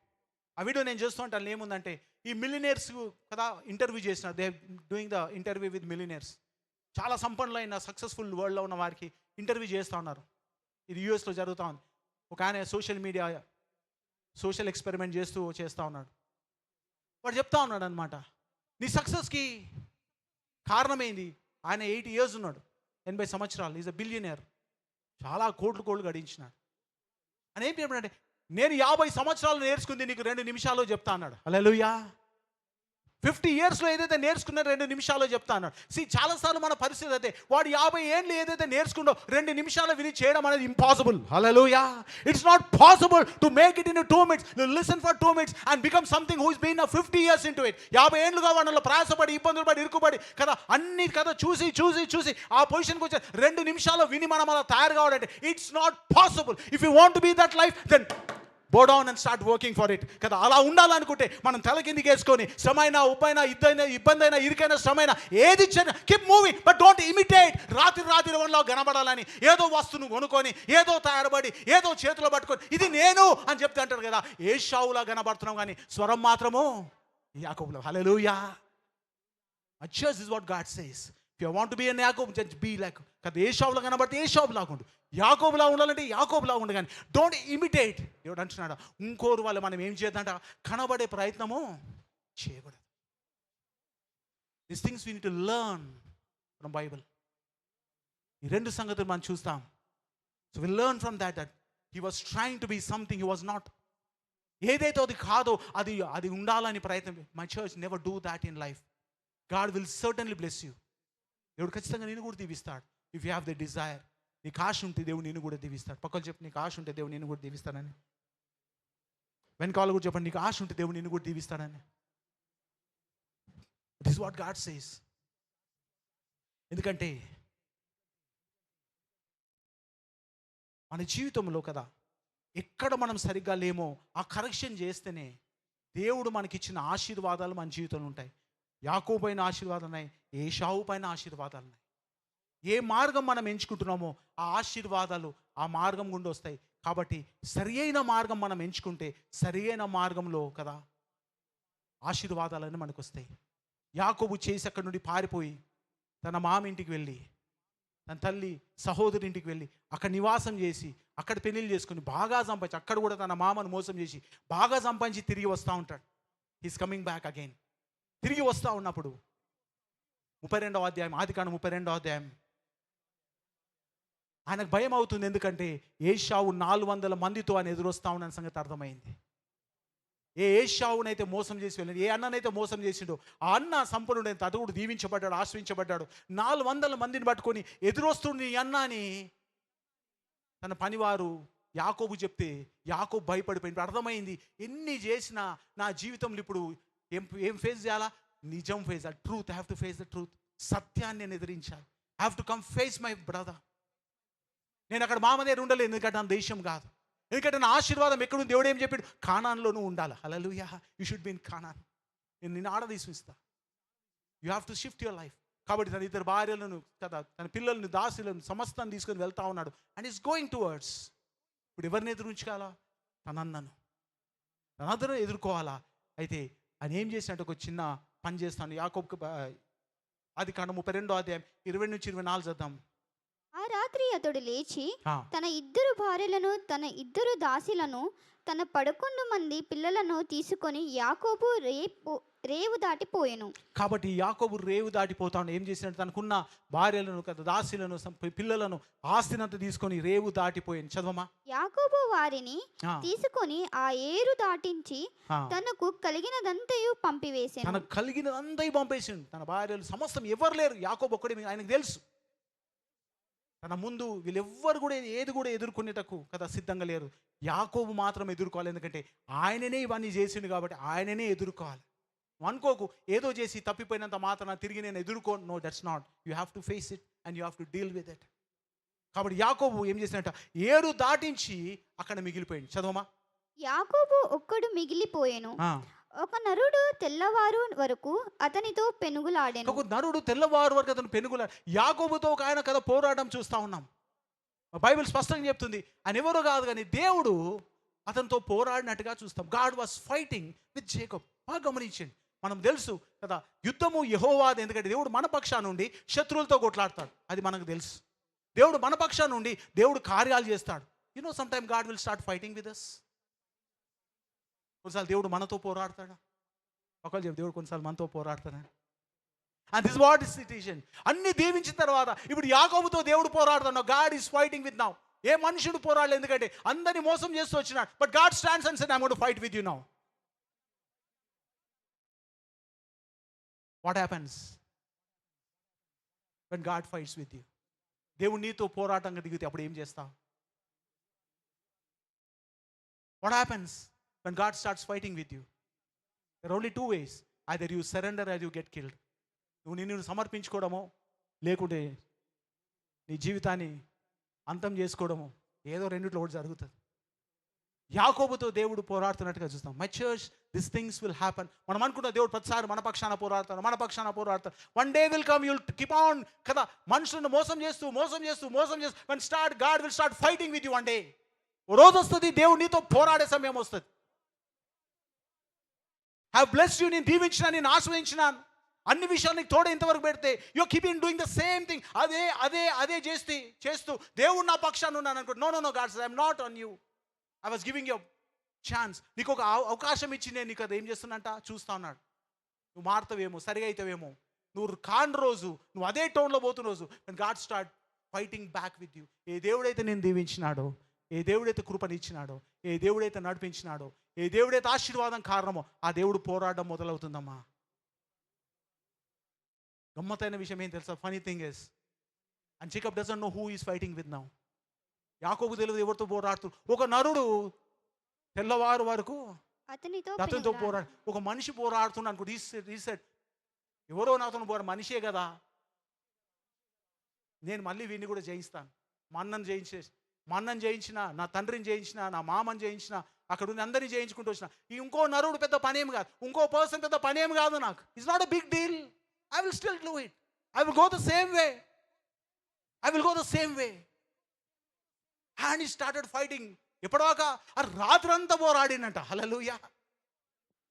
ఆ వీడియో నేను చూస్తూ ఉంటాను. ఏముందంటే ఈ మిలినియర్స్ కదా ఇంటర్వ్యూ చేసినారు. They doing the interview with millionaires. చాలా సంపన్నులైన సక్సెస్ఫుల్ వరల్డ్లో ఉన్న వారికి ఇంటర్వ్యూ చేస్తూ ఉన్నారు. ఇది యూఎస్లో జరుగుతూ ఉంది. ఒక ఆయన సోషల్ ఎక్స్పెరిమెంట్ చేస్తూ ఉన్నాడు. వాడు చెప్తా ఉన్నాడు అనమాట, నీ సక్సెస్కి కారణమైంది ఆయన 80 years ఉన్నాడు, 80 సంవత్సరాలు. ఈజ్ అ బిలియనర్, చాలా కోట్లు గడించినాడు. అని ఏం చెప్పాడంటే, నేను 50 సంవత్సరాలు నేర్చుకుంది నీకు 2 నిమిషాల్లో చెప్తా అన్నాడు. హల్లెలూయా. 50 yearsలో ఏదైతే నేర్చుకున్నా 2 నిమిషాల్లో చెప్తా అన్నాడు. చాలాసార్లు మన పరిస్థితి అయితే, వాడు 50 ఏళ్ళు ఏదైతే నేర్చుకుందో 2 నిమిషాలు విని చేయడం అనేది impossible. Hallelujah. It's not possible to make it in 2 minutes. Listen for 2 minutes and become something who is been 50 years into it. 50 ఏళ్ళుగా వాళ్ళలో ప్రయాసపడి, ఇబ్బందులు పడి, ఇరుకుపడి కదా, అన్ని కదా చూసి ఆ పొజిషన్కి వచ్చే 2 నిమిషాలు విని మనం అలా తయారు కావాలంటే it's not possible. If you want to be that life, then go down and start working for it కదా. అలా ఉండాలనుకుంటే మనం తల కిందికి వేసుకొని, శ్రమైనా, ఉబ్బైనా, ఇబ్బంది అయినా, ఇరుకైనా, శ్రమైనా, ఏది ఇచ్చినా keep moving, but don't imitate. రాత్రి వన్లో కనబడాలని ఏదో వస్తువును కొనుక్కొని, ఏదో తయారుపడి, ఏదో చేతిలో పట్టుకొని ఇది నేను అని చెప్తే అంటారు కదా, ఏశావులా కనబడుతున్నాం కానీ స్వరం మాత్రము యాకోబులా. హల్లెలూయా. Church is what God says. If you want to be a Jacob, just be like. కదా, ఏశావులా కనబడితే ఏశావులాగా ఉండు, యాకోబులా ఉండాలంటే యాకోబులా ఉండు, కానీ డోంట్ ఇమిటేట్. ఎవడు అంటున్నాడు, ఇంకోరు వాళ్ళు మనం ఏం చేద్దంట, కనబడే ప్రయత్నము చేయకూడదు. These things we need to learn from Bible. ఈ 2 సంగతులు మనం చూస్తాం. So we learn from that he was trying to be something he was not. ఏదైతే అది కాదో అది ఉండాలని ప్రయత్నం. My church, never do that in life. God will certainly bless you. దేవుడు ఖచ్చితంగా నేను కూడా దీవిస్తాడు. If you have the desire. నీకు ఆశ ఉంటే దేవుడు నేను కూడా దీవిస్తాడు. పక్కన చెప్పు, నీకు ఆశ ఉంటే దేవుడు నేను కూడా దీవిస్తాడని. వెనకాల కూడా చెప్పండి, నీకు ఆశ ఉంటే దేవుడు నేను కూడా దీవిస్తాడని. This is what God says. ఎందుకంటే మన జీవితంలో కదా, ఎక్కడ మనం సరిగ్గా లేమో ఆ కరెక్షన్ చేస్తేనే దేవుడు మనకిచ్చిన ఆశీర్వాదాలు మన జీవితంలో ఉంటాయి. యాకోబు పైన ఆశీర్వాదాలు ఉన్నాయి, ఏశావు పైన ఆశీర్వాదాలు ఉన్నాయి. ఏ మార్గం మనం ఎంచుకుంటున్నామో ఆ ఆశీర్వాదాలు ఆ మార్గం గుండా వస్తాయి. కాబట్టి సరి అయిన మార్గం మనం ఎంచుకుంటే సరి అయిన మార్గంలో కదా ఆశీర్వాదాలన్నీ మనకు వస్తాయి. యాకోబు చేసి అక్కడి నుండి పారిపోయి తన మామ ఇంటికి వెళ్ళి, తన తల్లి సహోదరి ఇంటికి వెళ్ళి అక్కడ నివాసం చేసి, అక్కడ పెళ్ళిళ్ళు చేసుకుని బాగా సంపాదించి, అక్కడ కూడా తన మామను మోసం చేసి బాగా సంపాదించి తిరిగి వస్తూ ఉంటాడు. He's coming back again. తిరిగి వస్తూ ఉన్నప్పుడు 32వ అధ్యాయం, ఆదికాండం 32వ అధ్యాయం, ఆయనకు భయం అవుతుంది. ఎందుకంటే ఏశావు 400 మందితో ఆయన ఎదురొస్తా ఉన్న సంగతి అర్థమైంది. ఏశావునైతే మోసం చేసి వెళ్ళింది, ఏ అన్ననైతే మోసం చేసిండో ఆ అన్న సంపన్నుడైన అతడు దీవించబడ్డాడు, ఆశ్రయించబడ్డాడు. 400 మందిని పట్టుకొని ఎదురొస్తుంది ఈ అన్న అని తన పనివారు యాకోబు చెప్తే యాకోబు భయపడిపోయింది. అర్థమైంది, ఎన్ని చేసినా నా జీవితంలో ఇప్పుడు ఏం ఫేస్ చేయాలా? నిజం face, truth. I have to face the truth. సత్యాన్ని నేను ఎదిరించాలి. I have to come face my brother. నేను అక్కడ మామ దగ్గర ఉండలేదు, ఎందుకంటే నా దేశం కాదు. ఎందుకంటే నా ఆశీర్వాదం ఎక్కడుంది? దేవుడు ఏం చెప్పాడు? కానాన్లో నువ్వు ఉండాలి. Hallelujah. You should be in Canaan. నేను నిన్ను ఆడ తీసుకునిస్తా. You have to shift your life. కాబట్టి తన 2 భార్యలను కదా, తన పిల్లలను, దాసులను సమస్తాన్ని తీసుకొని వెళ్తా ఉన్నాడు. And is going towards. ఇప్పుడు ఎవరిని ఎదురించుకోవాలా? తనన్నను ఎదుర్కోవాలా? అయితే ఆయన ఏం చేసినట్టు ఒక చిన్న పని చేస్తాను. యాకోబుకు ఆదికాండం 32వ అధ్యాయం 20-24 చదువుదాం. ఆ రాత్రి అతడు లేచి తన 2 భార్యలను, తన 2 దాసీలను, తన 11 మంది పిల్లలను తీసుకొని యాకోబు రేవు దాటిపోయెను. కాబట్టి యాకోబు రేవు దాటిపోతాడు. ఏం చేసినట్టు తనకున్న భార్యలను, దాసీలను, పిల్లలను, ఆస్తినంతా తీసుకొని రేవు దాటిపోయాను. చదవమా. యాకోబు వారిని తీసుకొని ఆ ఏరు దాటించి తనకు కలిగినదంతయు పంపివేసాను. తనకు కలిగినదంతయు పంపేసిండు. తన భార్యలు సమస్తం ఎవరు లేరు, యాకోబు ఒక్కడే. ఆయనకు తెలుసు తన ముందు వీళ్ళెవ్వరు కూడా ఏది కూడా ఎదుర్కొనేటకు కదా సిద్ధంగా లేరు. యాకోబు మాత్రం ఎదుర్కోవాలి. ఎందుకంటే ఆయననే ఇవన్నీ చేసిండు కాబట్టి ఆయననే ఎదుర్కోవాలి. అనుకోకు ఏదో చేసి తప్పిపోయినంత మాత్రం తిరిగి నేను ఎదుర్కోను. No, that's not. You have to face it and you have to deal with it. కాబట్టి యాకోబు ఏం చేసినట్ట, ఏరు దాటించి అక్కడ మిగిలిపోయింది. చదవమా. యాకోబు ఒక్కడు మిగిలిపోయాను. ఒక నరుడు తెల్లవారు వరకు అతనితో పెనుగులాడెను. ఒక నరుడు తెల్లవారు వరకు అతను పెనుగులాడు. యాకోబుతో ఒక ఆయన కదా పోరాటం చూస్తూ ఉన్నాం. బైబిల్ స్పష్టంగా చెప్తుంది ఆయన ఎవరో కాదు కానీ దేవుడు అతనితో పోరాడినట్టుగా చూస్తాం. God was fighting with Jacob. బాగా గమనించండి. మనం తెలుసు కదా, యుద్ధము యెహోవాది. ఎందుకంటే దేవుడు మన పక్షాన నుండి శత్రువులతో కొట్లాడతాడు, అది మనకు తెలుసు. దేవుడు మన పక్షాన నుండి దేవుడు కార్యాలు చేస్తాడు. You know, some time God will start fighting with us. కొన్నిసార్లు దేవుడు మనతో పోరాడతాడు. ఒకళ్ళు చెప్పు, దేవుడు కొన్నిసార్లు మనతో పోరాడతాడు. And this what is situation. అన్ని దీవించిన తర్వాత ఇప్పుడు యాకోబుతో దేవుడు పోరాడుతున్నాడు. God is fighting with now. ఏ మనుషుడు పోరాడలేదు, ఎందుకంటే అందరినీ మోసం చేస్తూ వచ్చినాడు. But God stands and said I am going to fight with you now. What happens when God fights with you? దేవుడు నీతో పోరాటంగా దిగితే అప్పుడు ఏం చేస్తావు? What happens when God starts fighting with you? There only two ways, either you surrender or you get killed. నువ్వు నిన్ను సమర్పించుకోవడమో, లేకుంటే నీ జీవితాన్ని అంతం చేసుకోవడము, ఏదో రెండిట్లో ఒకటి జరుగుతుంది. యాకోబుతో దేవుడు పోరాడుతున్నట్టుగా చూస్తాం. My church, this things will happen. మనం అనుకుంటాం దేవుడు ప్రతిసారి మన పక్షాన పోరాడతాడు. One day will come, you'll keep on కదా, మనుషులను మోసం చేస్తూ when start, God will start fighting with you one day. ఓ రోజు వస్తుంది, దేవుడు నీతో పోరాడే సమయం వస్తుంది. హ్యావ్ బ్లెస్డ్ యూ, నేను దీవించిన, నేను ఆశ్రయించినాను, అన్ని విషయాలు నీకు తోడే ఇంతవరకు పెడితే you keep in doing the same thing. అదే చేస్తూ దేవుడు నా పక్షాన ఉన్నాను అనుకో. No God says I am not on you. I was giving you chance. నీకు ఒక అవకాశం ఇచ్చి నేను నీకు అది ఏం చేస్తున్నంట చూస్తా ఉన్నాడు. నువ్వు మారుతావేమో, సరిగా అవుతావేమో. నువ్వు కాని రోజు, నువ్వు అదే టోన్లో పోతున్న రోజు, God start fighting back with you. ఏ దేవుడైతే నేను దీవించినాడో, ఏ దేవుడైతే కృపనిచ్చినాడో, ఏ దేవుడైతే నడిపించినాడో, ఏ దేవుడైతే ఆశీర్వాదం కారణమో, ఆ దేవుడు పోరాడడం మొదలవుతుందమ్మా. గమ్మతైన విషయం ఏం తెలుసా? Funny thing is, and Jacob doesn't know who is fighting with now. యాకోబు తెలియదు ఎవరితో పోరాడుతూ. ఒక నరుడు తెల్లవారు వరకు అతనితో పోరాడు. ఒక మనిషి పోరాడుతున్నాడు అనుకో. ఈ సెడ్ ఎవరో నాతో మనిషే కదా, నేను మళ్ళీ వీడిని కూడా జయిస్తాను. మా అన్నను జయించిన, నా తండ్రిని జయించిన, నా మామని జయించిన, అక్కడ ఉన్న అందరినీ జయించుకుంటూ వచ్చిన. ఇంకో నరుడు పెద్ద పనేం కాదు, ఇంకో పర్సన్ పెద్ద పనేం కాదు నాకు. It's not a big deal. I will still do it. I will go the same way. And he started fighting. ఎప్పటిదాకా? రాత్రంతా పోరాడినంట. హల్లెలూయా.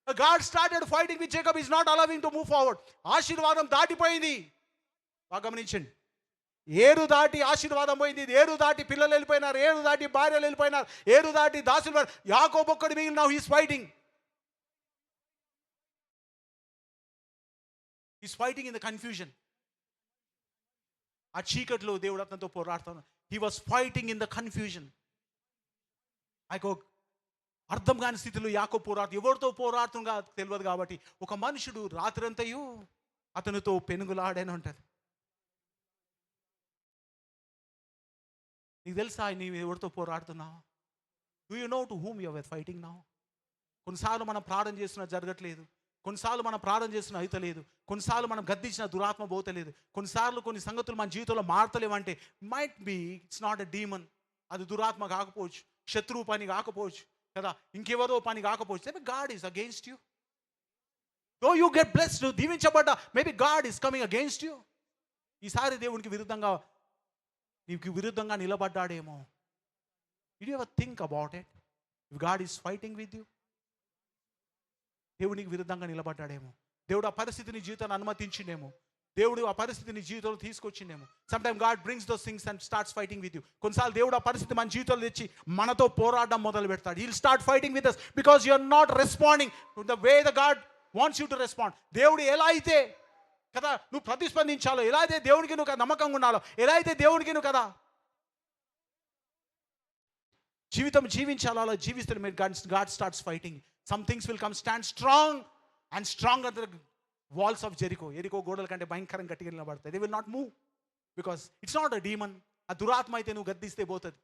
God started fighting with Jacob. He's not allowing to move forward. ఆశీర్వాదం దాటిపోయింది. బాగా గమనించండి. ఏరు దాటి ఆశీర్వాదం పోయింది. ఏరు దాటి పిల్లలు వెళ్ళిపోయినారు, ఏరు దాటి భార్యలు వెళ్ళిపోయినారు, ఏరు దాటి దాసులు. యాకోబు ఒక్కడు మిగిలిన. Now he's fighting. He's fighting in the confusion. ఆ చీకట్లో దేవుడు అతనితో పోరాడుతున్నాడు. He was fighting in the confusion. అర్థం కాని స్థితిలో యాకోబు పోరాడు. ఎవరితో పోరాడుతుంగా తెలియదు కాబట్టి ఒక మనుషుడు రాత్రంతయు అతనితో పెనుగులాడని ఉంటుంది. నీకు తెలుసా నీవు ఎవరితో పోరాడుతున్నావు? Do you know to whom you are fighting now? కొన్నిసార్లు మనం ప్రార్థన చేస్తున్నా జరగట్లేదు, కొన్నిసార్లు మనం ప్రార్థన చేస్తున్న అయితలేదు, కొన్నిసార్లు మనం గద్దించిన దురాత్మ పోతలేదు, కొన్నిసార్లు కొన్ని సంగతులు మన జీవితంలో మారతలేవంటే might be it's not a demon. అది దురాత్మ కాకపోవచ్చు, శత్రువు పని కాకపోవచ్చు కదా, ఇంకెవరో పని కాకపోవచ్చు. God is against you. Though you get blessed, దీవించబడ్డా, maybe God is coming against you. ఈసారి దేవునికి విరుద్ధంగా, నీకు విరుద్ధంగా నిలబడ్డాడేమో. Did you ever think about it? If God is fighting with you, దేవునికి విరుద్ధంగా నిలబడ్డాడేమో. దేవుడు ఆ పరిస్థితిని జీవితాన్ని అనుమతించిండేమో. దేవుడు ఆ పరిస్థితిని జీవితంలో తీసుకొచ్చిండేమో. Some time God brings those things and starts fighting with you. కొన్నిసార్లు దేవుడు ఆ పరిస్థితి మన జీవితంలో తెచ్చి మనతో పోరాడడం మొదలు పెడతాడు. He'll start fighting with us because you are not responding to the way the God wants you to respond. దేవుడు ఎలా అయితే కదా నువ్వు ప్రతిస్పందించాలో, ఎలా అయితే దేవునికి నువ్వు నమ్మకంగా ఉండాలో, ఎలా అయితే దేవునికి నువ్వు కదా జీవితం జీవించాలో అలా జీవిస్తాడు. మీరు God starts fighting. Some things will come stand strong and stronger the walls of ఎరికో గోడల కంటే భయంకరంగా గట్టిగా నిలబడతాయి. They will not move because it's not a demon. ఆ దురాత్మ అయితే నువ్వు గద్దిస్తే పోతుంది.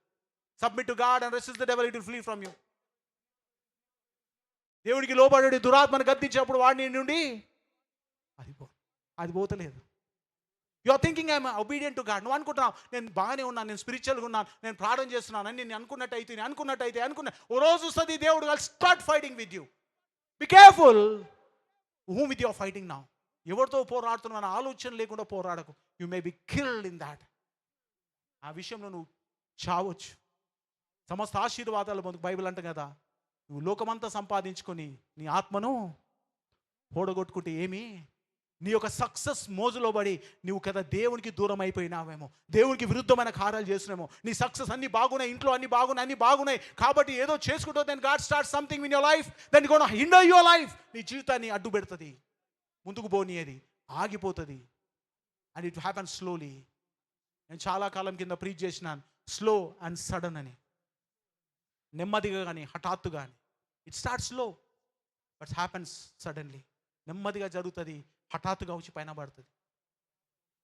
Submit to God and resist the devil, it will flee from you. దేవుడికి లోబడి దురాత్మను గద్దించినప్పుడు వాడిని నుండి అది పోతలేదు. You are thinking I'm obedient to God. నువ్వు అనుకుంటున్నావు నేను బాగానే ఉన్నాను, నేను స్పిరిచువల్గా ఉన్నాను, నేను ప్రార్థన చేస్తున్నాను అని నేను అనుకున్నట్టయితే ఓ రోజు వస్తుంది దేవుడు will start fighting with you. Be careful whom with your fighting now. ఎవరితో పోరాడుతున్నావు ఆలోచన లేకుండా పోరాడకు. You may be killed in that. ఆ విషయంలో నువ్వు చావచ్చు. సమస్త ఆశీర్వాదాలు మనకు బైబిల్ అంటాం కదా, నువ్వు లోకమంతా సంపాదించుకొని నీ ఆత్మను పోడగొట్టుకుంటే ఏమి, నీ యొక్క సక్సెస్ మోజులో పడి నువ్వు కదా దేవునికి దూరం అయిపోయినావేమో, దేవునికి విరుద్ధమైన కార్యాలు చేస్తున్నామో. నీ సక్సెస్ అన్ని బాగున్నాయి, ఇంట్లో అన్ని బాగున్నాయి కాబట్టి ఏదో చేసుకుంటావు. Then God start something in your life, then gonna hinder your life. నీ జీవితాన్ని అడ్డు పెడుతుంది, ముందుకు పోనీయది. ఆగిపోతుంది. And it happen slowly. నేను చాలా కాలం కింద ప్రీచ్ చేసినాను, స్లో అండ్ సడన్ అని. నెమ్మదిగా కానీ హఠాత్తుగా కానీ. It start slow but happens suddenly. నెమ్మదిగా జరుగుతుంది, హఠాత్తుగా వచ్చి పైన పడుతుంది.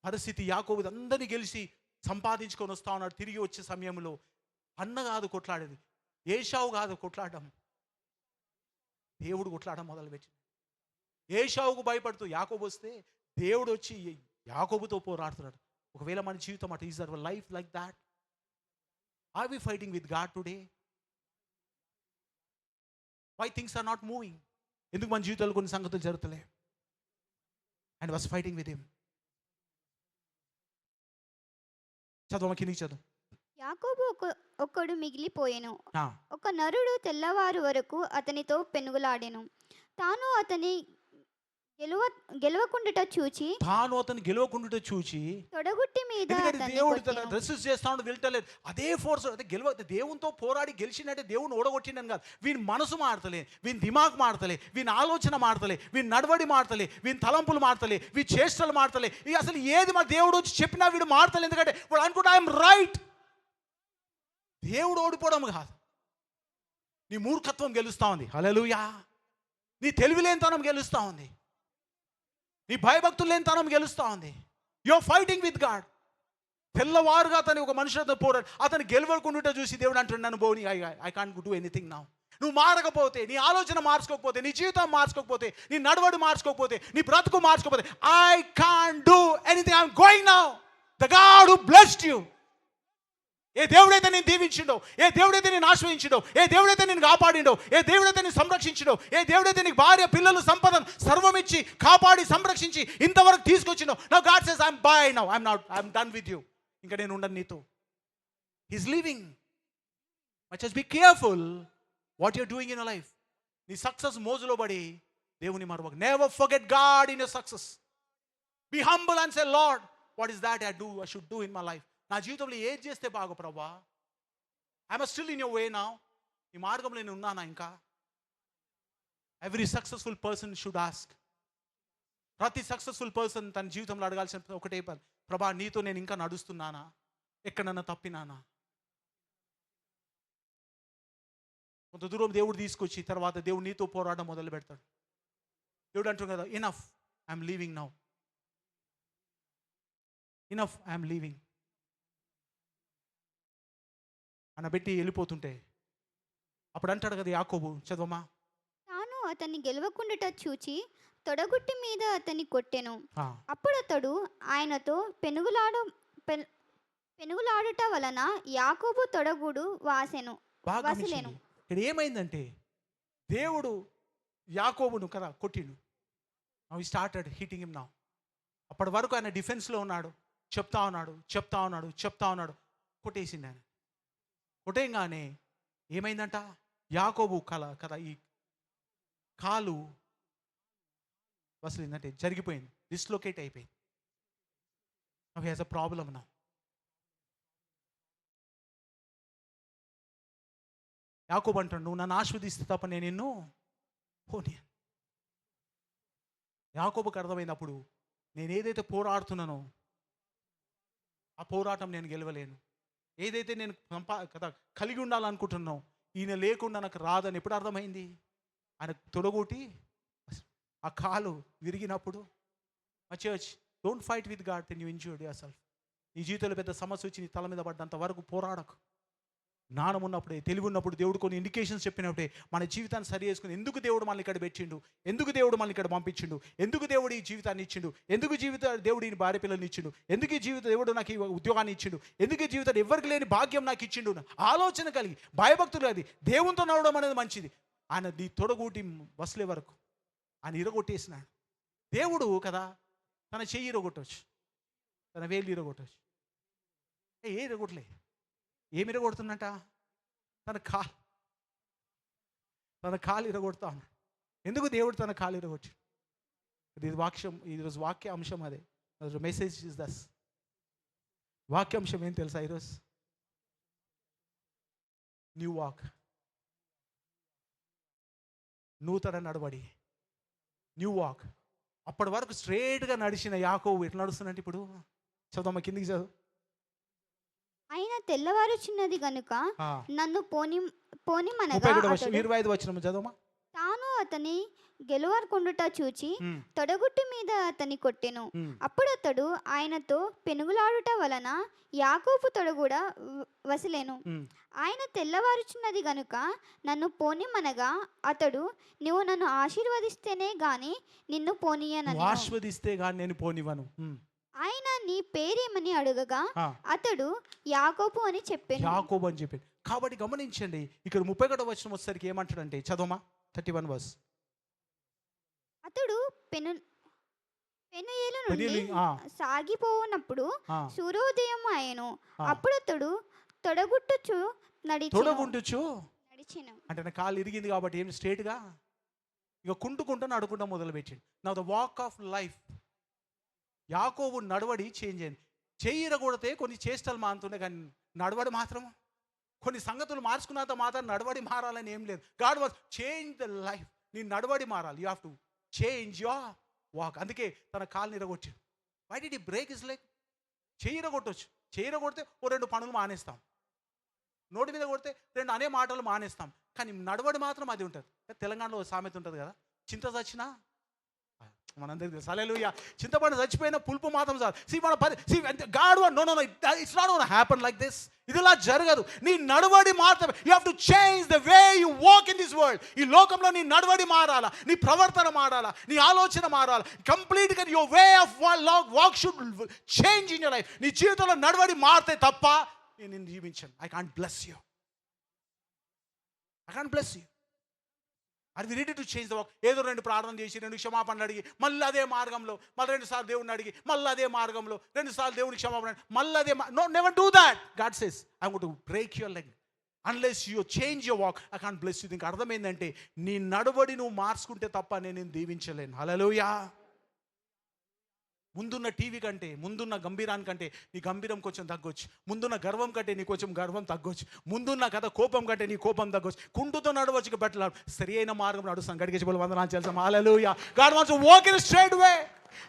పరిస్థితి యాకోబు అందరినీ గెలిచి సంపాదించుకొని వస్తా ఉన్నాడు. తిరిగి వచ్చే సమయంలో అన్న కాదు కొట్లాడేది, ఏషావు కాదు కొట్లాడడం, దేవుడు కొట్లాడడం మొదలుపెట్టింది. ఏషావుకు భయపడుతూ యాకోబు వస్తే దేవుడు వచ్చి యాకోబుతో పోరాడుతున్నాడు. ఒకవేళ మన జీవితం అటు, is our life like that? Are we fighting with God today? Why things are not moving? ఎందుకు మన జీవితాల్లో కొన్ని సంగతులు జరుగుతలే? And was fighting with him. చదువు, కిందికి చదువు. యాకోబు ఒక్కడు మిగిలిపోయెను. ఆ, ఒక నరుడు తెల్లవారు వరకు అతనితో పెనుగులాడెను. తాను అతని గెలవకుండుట చూచి తాను అతను గెలవకుండా చూచి, తొడగుట్టి మీద ఎందుకంటే అతన్ని దేవుడు తన కొట్టెను. రెసిస్ట్ చేస్తా ఉంటే వెళ్తలేదు. అదే ఫోర్స్ అదే దేవునితో పోరాడి గెలిచినట్టే దేవుని ఓడగొట్టిండని కాదు. వీని మనసు మారతలే, వీని దిమాగ్ మారతలే, వీని ఆలోచన మారతలే, వీని నడవడి మారతలే, వీని తలంపులు మారతలే, వీని చేష్టలు మారతలే. ఇక అసలు ఏది మా దేవుడు వచ్చి చెప్పినా వీడు మారతలే. ఎందుకంటే వాడు అనుకుంటా ఐఎమ్ రైట్. దేవుడు ఓడిపోవడం కాదు, నీ మూర్ఖత్వం గెలుస్తా ఉంది. హల్లెలూయా. నీ తెలివిలేనితనం గెలుస్తా ఉంది, నీ భయభక్తులు లేనితనం గెలుస్తా ఉంది. You are fighting with God. తెల్లవారుగా అతని ఒక మనుషులతో పోరాడు. అతను గెలవకుండా చూసి దేవుడు అంటున్నాను, బోని I can't do anything now. నువ్వు మారకపోతే, నీ ఆలోచన మార్చుకోకపోతే, నీ జీవితం మార్చుకోకపోతే, నీ నడవడి మార్చుకోకపోతే, నీ బ్రతుకు మార్చుకోకపోతే, I can't do anything. I'm going now. The God who blessed you. ఏ దేవుడైతే నేను దీవించిండో, ఏ దేవుడైతే నేను ఆశ్రయించిండో, ఏ దేవుడైతే నేను కాపాడిండో, ఏ దేవుడైతే నేను సంరక్షించిండో, ఏ దేవుడైతే నీకు భార్య పిల్లలు సంపదను సర్వమిచ్చి కాపాడి సంరక్షించి ఇంతవరకు తీసుకొచ్చిండో, now God says I'm bye now, I'm done with you. ఇంకా నేను ఉండను నీతో. He's living. But just be careful what you're doing in your life. నీ సక్సెస్ మోజులో పడి దేవుని మరవకు. Never forget God in your success. Be humble and say Lord, what is that I should do in my life. నా జీవితంలో ఏది చేస్తే బాగు ప్రభా? I'm still in your way now. ఈ మార్గంలో నేను ఉన్నానా ఇంకా? Every successful person should ask. ప్రతి సక్సెస్ఫుల్ పర్సన్ తన జీవితంలో అడగాల్సిన ఒకటే పని, ప్రభా నీతో నేను ఇంకా నడుస్తున్నానా? ఎక్కడన్నా తప్పినానా? కొంత దూరం దేవుడు తీసుకొచ్చి తర్వాత దేవుడు నీతో పోరాటం మొదలు పెడతాడు. దేవుడు అంటాడు కదా, enough, I'm leaving now. Enough, I'm leaving అనబెట్టి వెళ్ళిపోతుంటే అప్పుడు అంటాడు కదా యాకోబు, చదవమా. తాను అతన్ని గెలవకుండుట చూచి తొడగుట్టి మీద అతన్ని కొట్టెను. ఆ, అప్పుడు అతడు ఆయనతో పెనుగులాడుట వలన యాకోబు తొడగుడు వాసెను బాగా వసలేను. గమనించండి. ఇక్కడ ఏమైందంటే దేవుడు యాకోబును కదా కొట్టిండు. నౌ హి స్టార్టెడ్ హిట్టింగ్ హిమ్ నౌ. అప్పటి వరకు ఆయన డిఫెన్స్లో ఉన్నాడు, చెప్తా ఉన్నాడు, కొట్టేసింది ఆయన. కొట్టేయంగానే ఏమైందంట, యాకోబు కదా ఈ కాలు వసలిందంటే జరిగిపోయింది, డిస్లొకేట్ అయిపోయింది. Now he has a problem now. యాకోబు అంటాడు, నువ్వు నన్ను ఆశీర్వదిస్తే తప్ప నేను నిన్ను పోనీ. యాకోబుకి అర్థమైనప్పుడు నేను ఏదైతే పోరాడుతున్నానో ఆ పోరాటం నేను గెలవలేను. ఏదైతే నేను కదా కలిగి ఉండాలనుకుంటున్నానో ఈయన లేకుండా నాకు రాదని ఎప్పుడు అర్థమైంది. ఆయన తొడగొట్టి ఆ కాలు విరిగినప్పుడు, మా church, don't fight with God then you enjoy yourself. నీ జీవితంలో పెద్ద సమస్య వచ్చి నీ తల మీద పడ్డంత వరకు పోరాడకు. జ్ఞానం ఉన్నప్పుడే, తెలివి ఉన్నప్పుడు, దేవుడు కొన్ని ఇండికేషన్స్ చెప్పినప్పుడే మన జీవితాన్ని సరి చేసుకుని, ఎందుకు దేవుడు మనల్ని ఇక్కడ పెట్టిండు, ఎందుకు దేవుడు మనల్ని ఇక్కడ పంపించిండు, ఎందుకు దేవుడు ఈ జీవితాన్ని ఇచ్చిండు, ఎందుకు దేవుడు ఈ భార్య పిల్లల్ని ఇచ్చిండు, ఎందుకు ఈ దేవుడు నాకు ఈ ఉద్యోగాన్ని ఇచ్చిండు, ఎందుకు ఈ జీవితం ఎవరికి లేని భాగ్యం నాకు ఇచ్చిండు, ఆలోచన కలిగి భయభక్తులు అది దేవునితో నడవడం అనేది మంచిది. ఆయన నీ తొడగూటి వసలే వరకు ఆయన ఇరగొట్టేసినాడు. దేవుడు కదా తన చెయ్యి ఇరగొట్టవచ్చు, తన వేలు ఇరగొట్టవచ్చు. ఏ ఇరగొట్టలే. ఏమి ఇరగొడుతున్నట? తన కాలు ఇరగొడతా ఉన్నాడు. ఎందుకు దేవుడు తన కాలు ఇరగొచ్చు? ఈరోజు వాక్య అంశం అదే. Message is this. వాక్యాంశం ఏం తెలుసా ఈరోజు? న్యూ వాక్, నూతన నడవడి, న్యూ వాక్. అప్పటి వరకు స్ట్రేట్గా నడిచిన యాకోబు ఎట్లా నడుస్తున్నట్టు ఇప్పుడు? చదువు కిందికి చదువు. ఆయన తెల్లవారుచున్నది గనుక ఆ, నన్ను పోనిమనగా 31 అతడు 25 వచనం చదవమా. తాను అతని గెలువరకుండుట చూచి తొడగుట్టు మీద అతని కొట్టెను. అప్పుడు అతడు ఆయనతో పెనుగులాడుట వలన యాకోబు తొడగుడ వసిలెను. ఆయన తెల్లవారుచున్నది గనుక నన్ను పోనిమనగా అతడు నువ్వు నన్ను ఆశీర్వదిస్తేనే గాని నిన్ను పోనీయనని. ఆశీర్వదిస్తే గాని నేను పోనివ్వను. ఆయన నీ పేరేమని అడుగగా ఆ, అతడు యాకోబు అని చెప్పాను. యాకోబు అని చెప్పాడు. కాబట్టి గమనించండి, ఇక్కడ 31 వచనం వచ్చేసరికి ఏమంటాడంటే చదవమా 31 వర్స్. అతడు పెనుయేలు నుండి పెనీయేలు, ఆ. సాగిపోవునప్పుడు ఆ, సూర్యోదయం ఆయను. ఆ. అప్పుడు అతడు తొడగుట్టుచు తొడగుంటుచు నడిచెను. అంటే నా కాలు ఇరిగింది కాబట్టి ఏం స్ట్రేట్గా ఇక కుంటుకుంటూ నడుకుంటా మొదలుపెట్టిండు. నా ద వాక్ ఆఫ్ లైఫ్, యాకోబు నడవడి చేంజ్ అయింది. చెయ్యిరగొడితే కొన్ని చేష్టలు మారుతుండే కానీ నడవడి మాత్రం కొన్ని సంగతులు మార్చుకున్నంత మాత్రం నడవడి మారాలని ఏం లేదు. God was change the life. నీ నడవడి మారాలి. You have to change your walk. అందుకే తన కాలుని ఇరగొచ్చాడు. Why did he break is like? చెయ్యిరగొట్టొచ్చు. చెయ్యిరగొడితే ఓ 2 పనులు మానేస్తాం, నోటి మీద కొడితే 2 అనే మాటలు మానేస్తాం, కానీ నడవడి మాత్రం అది ఉంటుంది. తెలంగాణలో సామెత ఉంటుంది కదా, చింత చచ్చినా మనందరికీ తెలుసు. హల్లెలూయా. చింతపండు చచ్చిపోయిన పులుపు మాత్రం చాలు. God want no it's not gonna happen like this. ఇదిలా జరగదు. నీ నడవడి మాత్రమే. You have to change the way you walk in this world. ఈ లోకంలో నీ నడవడి మారాలా, నీ ప్రవర్తన మారాలా, నీ ఆలోచన మారాలా. కంప్లీట్గా your way of walk should change in your life. నీ జీవితంలో నడవడి మారితే తప్ప నేను నిన్ను జీవించాను. I can't bless you. I can't bless you. Are we ready to change the walk? ఏదో 2 ప్రార్థన చేసి 2 క్షమాపణలు అడిగి మళ్ళీ అదే మార్గంలో, మళ్ళీ 2 సార్లు దేవుడిని అడిగి మళ్ళీ అదే మార్గంలో 2 సార్లు దేవుడికి క్షమాపణ మళ్ళీ అదే no, never do that. God says I want to break your leg unless you change your walk. I can't bless you. దీనికి అర్థం ఏంటంటే నీ నడవడి నువ్వు మార్చుకుంటే తప్ప నేను దీవించలేను. హల్లెలూయా. ముందున్న టీవీ కంటే, ముందున్న గంభీరానికంటే నీ గంభీరం కొంచెం తగ్గొచ్చు. ముందున్న గర్వం కంటే నీ కొంచెం గర్వం తగ్గొచ్చు. ముందున్న కథ కోపం కంటే నీ కోపం తగ్గొచ్చు. కుంటుతో నడవచ్చు బెటర్. సరి అయిన మార్గం నడుస్తాం. గడిగేసి వందనాలు చేస్తాం. Hallelujah. God wants to walk in straight way.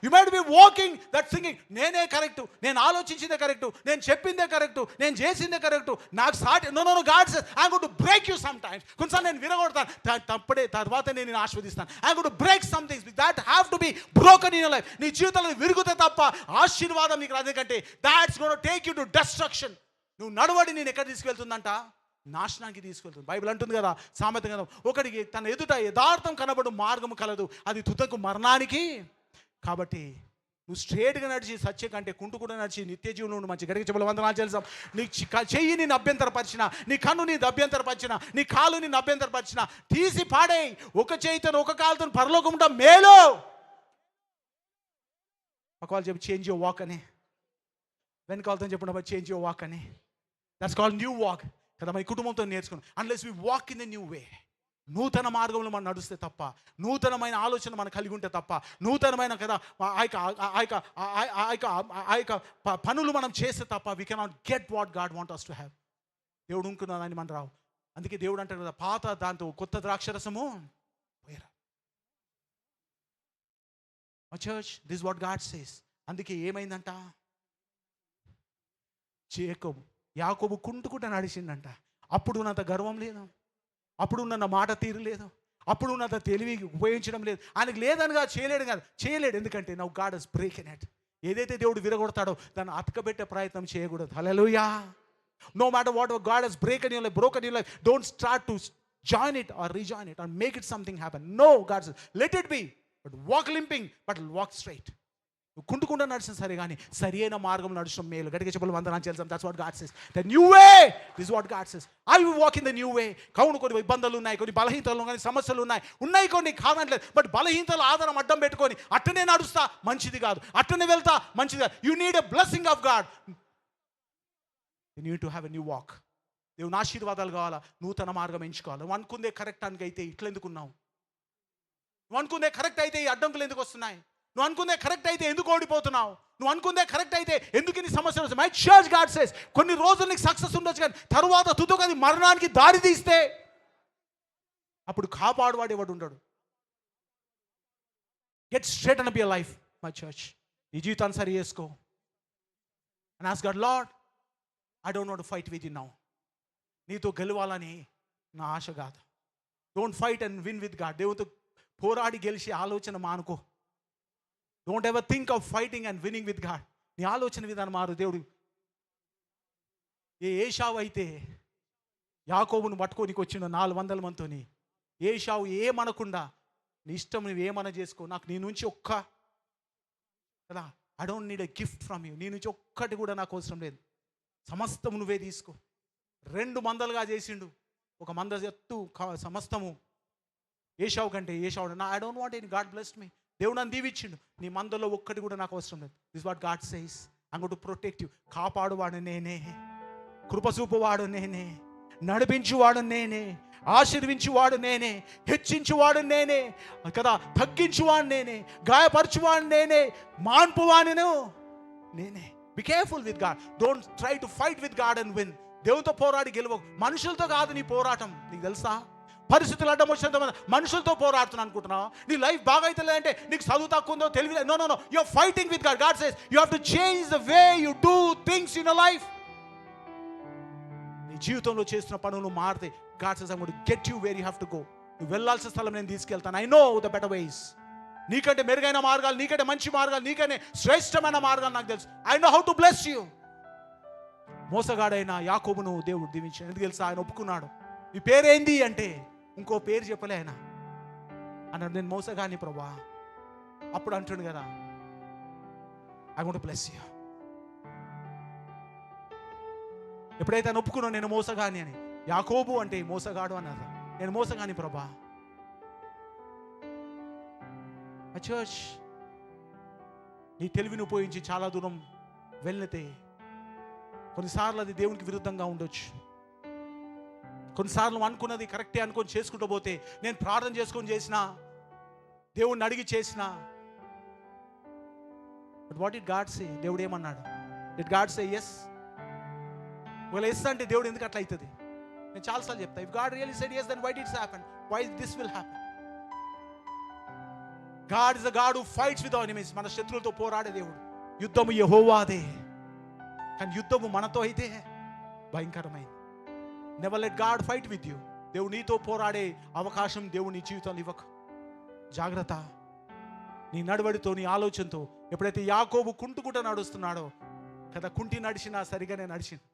You might be walking that thinking నేనే కరెక్టు, నేను ఆలోచించిందే కరెక్టు, నేను చెప్పిందే కరెక్టు, నేను చేసిందే కరెక్టు, నాకు సాటి. No no no. God says I am going to break you some times. కొన్నిసార్లు నేను విరగొడతాను, తప్పుడే తర్వాత నేను ఆస్వాదిస్తాను. I am going to break some things that have to be broken in your life. నీ జీవితంలో విరుగుతే తప్ప ఆశీర్వాదం నీకు రాదు. ఎందుకంటే that's gonna take you to destruction. నువ్వు నడవడి నేను ఎక్కడ తీసుకెళ్తుందంట? నాశనానికి తీసుకెళ్తుంది. బైబిల్ అంటుంది కదా, సామెత కదా, ఒకడికి తన ఎదుట యథార్థం కనబడు మార్గము కలదు, అది తుదకు మరణానికి. కాబట్టి నువ్వు స్ట్రేట్గా నడిచి సత్య కంటే కుంటుకుంటూ నడిచి నిత్య జీవనం మంచి గడికి చెప్పలు వందనాలు చేద్దాం. నీ చెయ్యి నిన్ను అభ్యంతరపరిచిన, నీ కన్ను నిన్ను అభ్యంతరపరిచిన, నీ కాలు నిన్ను అభ్యంతరపరిచిన తీసి పాడేయి. ఒక చేయితో ఒక కాలుతో పరలోకం ఉంటా మేలు. ఒకవేళ చెప్పి చేంజ్ యువర్ వాక్ అని, వెనకాలతో చెప్పినప్పుడు చేంజ్ యువర్ వాక్ అని. దట్స్ కాల్డ్ న్యూ వాక్ కదా. మన కుటుంబంతో నేర్చుకున్నాం. Unless we walk in the new way. నూతన మార్గంలో మనం నడుస్తే తప్ప, నూతనమైన ఆలోచన మనం కలిగి ఉంటే తప్ప, నూతనమైన కదా ఆ యొక్క పనులు మనం చేస్తే తప్ప we cannot get what God want us to have. దేవుడు అనుకున్నదాన్ని మనం రావు. అందుకే దేవుడు అంటారు కదా, పాత దాంతో కొత్త ద్రాక్షరసము పోయరా. Church, this what God says. అందుకే ఏమైందంట, యాకోబు కుంటుకుంటా నడిచిందంట. అప్పుడు ఉన్నంత గర్వం లేదు, అప్పుడు ఉన్న మాట తీరు లేదు, అప్పుడు ఉన్నంత తెలివి ఉపయోగించడం లేదు. ఆయనకు లేదనిగా చేయలేడు కాదు, చేయలేడు. ఎందుకంటే now God has broken it. ఏదైతే దేవుడు విరగొడతాడో దాన్ని అతకబెట్టే ప్రయత్నం చేయకూడదు. Hallelujah. No matter what God has broken your life, don't start to join it or rejoin it or make it something happen. No, God says let it be, but walk limping, but walk straight. నువ్వు కుంటుకుంటూ నడిచిన సరే కానీ సరి అయిన మార్గం నడిచడం మేలు. గట్టిగా చెప్పలు వందనాలు చేద్దాం. That's what God says. The new way, this what God says. I will walk in the new way. కౌను కొన్ని ఇబ్బందులు ఉన్నాయి, కొన్ని బలహీనతలు కానీ సమస్యలు ఉన్నాయి కొన్ని కాదనట్లేదు. బట్ బలహీనతలు ఆధారం అడ్డం పెట్టుకొని అట్టనే నడుస్తా మంచిది కాదు, అట్టనే వెళ్తా మంచిది కాదు. You need a blessing of God. You need to have a new walk. దేవుని ఆశీర్వాదాలు కావాలా, నూతన మార్గం ఎంచుకోవాలి. నువ్వు అనుకుందే కరెక్ట్ అని అయితే ఇట్లా ఎందుకున్నావు? నువ్వు అనుకుందే కరెక్ట్ అయితే ఈ అడ్డంకులు ఎందుకు వస్తున్నాయి? నువ్వు అనుకుందే కరెక్ట్ అయితే ఎందుకు ఓడిపోతున్నావు? నువ్వు అనుకుందే కరెక్ట్ అయితే ఎందుకు ఇన్ని సమస్యలు వస్తాయి? మై చర్చ్, గాడ్ సేస్ కొన్ని రోజులు నీకు సక్సెస్ ఉండొచ్చు, కానీ తరువాత తుదకది మరణానికి దారి తీస్తే అప్పుడు కాపాడువాడు ఎవడు ఉండడు. Get straight up your life my church. నీ జీవితాన్ని సరి చేసుకో. And ask God, Lord, I don't want to fight with you now. నీతో గెలవాలని నా ఆశ కాదు. Don't fight and win with God. దేవునితో పోరాడి గెలిచి ఆలోచన మానుకో. Don't ever think of fighting and winning with God. నీ ఆలోచన విధానం మారు. దేవుడు ఏషావు అయితే యాకోబును పట్టుకోనికి వచ్చిన 400 మందితోని, ఏషావు ఏమనకుండా నీ ఇష్టం, నువ్వు ఏమన్నా చేసుకో, నాకు నీ నుంచి కదా, I don't need a gift from you. నీ నుంచి ఒక్కటి కూడా నాకు అవసరం లేదు, సమస్తం నువ్వే తీసుకో. 2 మందలుగా చేసిండు. ఒక మంద ఎత్తు సమస్తము ఏషావు కంటే. ఏషావు నా I don't want any, God blessed మీ. దేవుడు నన్ను దీవిచ్చిండు, నీ మందలో ఒక్కటి కూడా నాకు అవసరం లేదు. This what God says, I am going to protect you. కాపాడువాడు నేనే, కృపచూపువాడు నేనే, నడిపించువాడు నేనే, ఆశీర్వించువాడు నేనే, హెచ్చించువాడు నేనే కదా, తగ్గించువాడు నేనే, గాయపరచువాడు నేనే, మాన్పువాణిను నేనే. Be careful with God. Don't try to fight with God and win. దేవునితో పోరాడి గెలవ. మనుషులతో కాదు నీ పోరాటం. నీకు తెలుసా, పరిస్థితులు అడ్డం వచ్చినంత మనుషులతో పోరాడుతున్నాను అనుకుంటున్నావు. నీ లైఫ్ బాగా అయితే లేదంటే నీకు చదువు తక్కువ ఉందో తెలివి. No no no, you are fighting with God. God says you have to change the way you do things in your life. నీ జీవితంలో చేస్తున్న పనులు మారితే God says I am going to get you where you have to go. నువ్వు వెళ్ళాల్సిన స్థలం నేను తీసుకెళ్తాను. I know the better ways. నీకంటే మెరుగైన మార్గాలు, నీకంటే మంచి మార్గాలు, నీకంటే శ్రేష్టమైన మార్గాలు నాకు తెలుసు. I know how to bless you. మోసగాడైన యాకోబును దేవుడు దీవించాడు. ఎందుకు తెలుసా, ఆయన ఒప్పుకున్నాడు. నీ పేరేంది అంటే ఇంకో పేరు చెప్పలే ఆయన. అన్నాడు, నేను మోసగాని ప్రభా. అప్పుడు అంటుండు కదా, I want to bless you. ఎప్పుడైతే ఆయన ఒప్పుకున్నావు నేను మోసగాని అని, యాకోబు అంటే మోసగాడు అన్నారు. నేను మోసగాని ప్రభా. చర్చ్, నీ తెలివిని ఉపయోగించి చాలా దూరం వెళ్ళితే కొన్నిసార్లు అది దేవునికి విరుద్ధంగా ఉండొచ్చు. కొన్నిసార్లు అనుకున్నది కరెక్టే అనుకొని చేసుకుంటూ పోతే, నేను ప్రార్థన చేసుకొని చేసిన, దేవుణ్ణి అడిగి చేసిన, but what did God say? దేవుడు ఏమన్నాడు? Did God say yes? ఒకవేళ ఎస్ అంటే దేవుడు ఎందుకు అట్లా అవుతుంది? నేను చాలాసార్లు చెప్తా, if God really said yes, then why did it happen? Why this will happen? God is the God who fights with our enemies. మన శత్రువులతో పోరాడే దేవుడు. యుద్ధము యెహోవాదే, కానీ యుద్ధము మనతో అయితే భయంకరమైంది. Never let God fight with you. దేవుడు నీతో పోరాడే అవకాశం దేవుడు నీ జీవితంలో ఇవ్వకు. జాగ్రత్త. నీ నడవడితో, నీ ఆలోచనతో. ఎప్పుడైతే యాకోబు కుంటుకుంటూ నడుస్తున్నాడో కదా, కుంటి నడిచినా సరిగానే నడిచింది,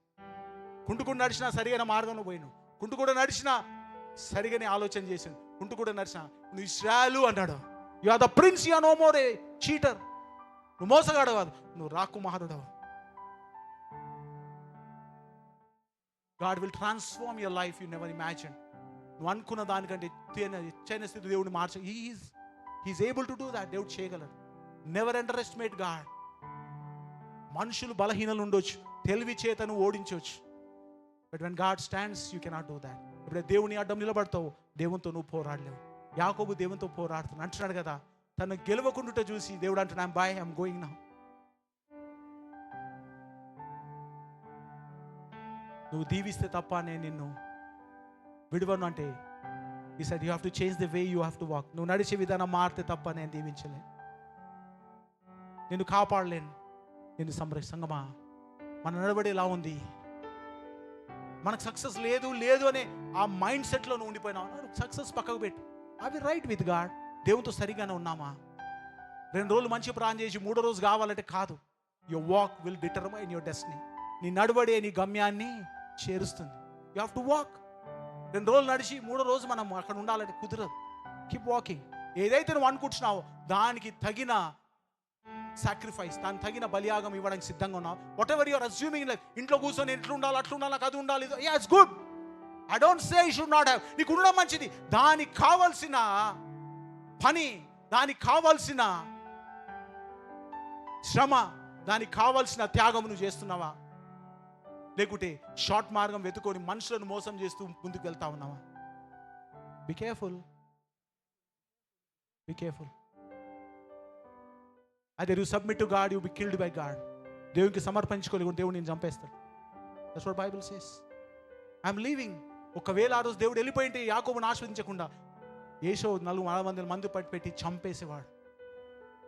కుంటుకుంటూ నడిచినా సరిగైన మార్గంలో పోయిను, కుంటుకుంటూ నడిచినా సరిగానే ఆలోచన చేసింది, కుంటుకుంటూ నడిచినా నువ్వు ఇశ్రాయేలు అన్నాడు. You are the prince, you are no more a cheater. నువ్వు మోసగాడు కాదు, నువ్వు రాకుమారుడవు. God will transform your life you never imagined. నువ్వు అనుకున్న దానికంటే ఎత్తైన స్థితి దేవుడిని మార్చ. He's able to do that. దేవుడు చేయగలడు. Never underestimate God. మనుషులు బలహీనలు ఉండొచ్చు, తెలివి చేతను ఓడించవచ్చు, but when God stands you cannot do that. ఇప్పుడు దేవుని అడ్డం నిలబడతావు, దేవునితో నువ్వు పోరాడలేవు. యాకోబు దేవునితో పోరాడుతున్నాడు అంటున్నాడు కదా. తను గెలవకుండా చూసి దేవుడు అంటున్నాడు, బాయ్, ఐఎమ్ గోయింగ్ నౌ. నువ్వు దీవిస్తే తప్ప నేను నిన్ను విడువను అంటే, ఈ said you have to change the way you have to walk. నువ్వు నడిచే విధానం మారితే తప్ప నేను దీవించలేను, నిన్ను కాపాడలేను, నిన్ను సంఘమా. మన నడవడి ఎలా ఉంది? మనకు సక్సెస్ లేదు లేదు అనే ఆ మైండ్ సెట్లో నువ్వు ఉండిపోయినావు. సక్సెస్ పక్కకు పెట్టు. అవి రైట్ విత్ గాడ్. దేవునితో సరిగానే ఉన్నామా? 2 రోజులు మంచి ప్రాణం చేసి 3వ రోజు కావాలంటే కాదు. Your walk will determine your destiny. నీ నడవడే నీ గమ్యాన్ని చేరుస్తుంది. You have to walk. 2 రోజులు నడిచి 3వ రోజు మనం అక్కడ ఉండాలంటే కుదరదు. Keep walking. ఏదైతే నువ్వు అనుకుంటున్నావో దానికి తగిన సాక్రిఫైస్, దానికి తగిన బలియాగం ఇవ్వడానికి సిద్ధంగా ఉన్నావు. Whatever you're assuming life, ఇంట్లో కూర్చొని ఎట్లా ఉండాలి, అట్లా ఉండాలి, నాకు అది ఉండాలి, yeah it's good. I don't say you should not have. నీకు ఉండడం మంచిది. దానికి కావాల్సిన పని, దానికి కావాల్సిన శ్రమ, దానికి కావాల్సిన త్యాగం నువ్వు చేస్తున్నావా? లేకుంటే షార్ట్ మార్గం వెతుకొని మనుషులను మోసం చేస్తూ ముందుకు వెళ్తా ఉన్నావా? Be careful, be careful. అదే you submit to God, you be killed by God. దేవునికి సమర్పించుకోలేకుండా దేవుడు నేను చంపేస్తాడు. That's what Bible says. I'm leaving. ఒకవేళ ఆ రోజు దేవుడు వెళ్ళిపోయింటే యాకోబుని ఆస్వాదించకుండా ఏషో 400 మంది పెట్టి చంపేసేవాడు.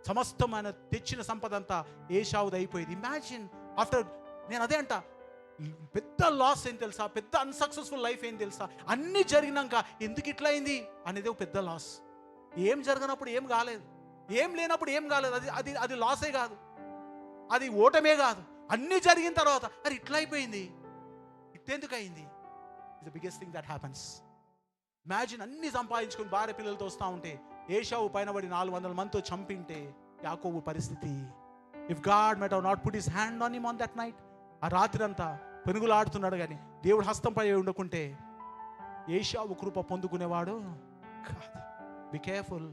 సమస్తం ఆయన తెచ్చిన సంపద అంతా ఏషావుది అయిపోయింది. ఇమాజిన్ ఆఫ్టర్, నేను అదే అంట, పెద్ద లాస్ ఏం తెలుసా, పెద్ద అన్సక్సెస్ఫుల్ లైఫ్ ఏం తెలుసా, అన్నీ జరిగినాక ఎందుకు ఇట్లా అయింది అనేది ఒక పెద్ద లాస్. ఏం జరగనప్పుడు ఏం కాలేదు, ఏం లేనప్పుడు ఏం కాలేదు, అది అది అది లాసే కాదు, అది ఓటమే కాదు. అన్నీ జరిగిన తర్వాత అది ఇట్లా అయిపోయింది, ఇట్టెందుకు అయింది? It's the biggest thing that happens. Imagine అన్ని సంపాదించుకుని భార్య పిల్లలతో వస్తూ ఉంటే ఏషావు పైన పడి 400 మందితో చంపింటే యాకోబు పరిస్థితి. If God met have not put his hand on him on that night, ఆ రాత్రి అంతా పెనుగులాడుతున్నాడు కానీ దేవుడు హస్తంపై ఉండకుంటే ఏషావు కృప పొందుకునేవాడు కాదు. Be careful.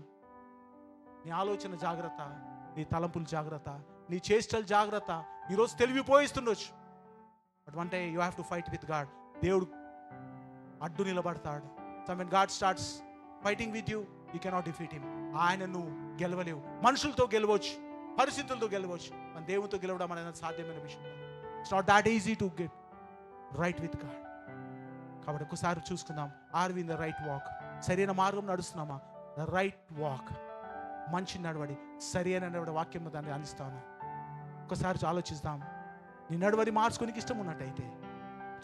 నీ ఆలోచన జాగ్రత్త, నీ తలంపులు జాగ్రత్త, నీ చేష్టలు జాగ్రత్త. ఈరోజు తెలివిపోయిస్తుండొచ్చు, but one day you have to fight with God. దేవుడు అడ్డు నిలబడతాడు. So when God starts fighting with you, you cannot defeat him. ఆయన నువ్వు గెలవలేవు. మనుషులతో గెలవచ్చు, పరిస్థితులతో గెలవచ్చు, మన దేవునితో గెలవడం అనేది సాధ్యమైన విషయం. It's not that easy to get right with God. కాబట్టి ఒకసారి చూసుకుందాం, are we in the right walk? సరైన మార్గం నడుస్తున్నామా? ద రైట్ వాక్, మంచి నడవడి, సరి అయిన నడవడి వాక్యం దాన్ని అందిస్తాను. ఒకసారి ఆలోచిస్తాం. నీ నడవడి మార్చుకోనికి ఇష్టం ఉన్నట్టయితే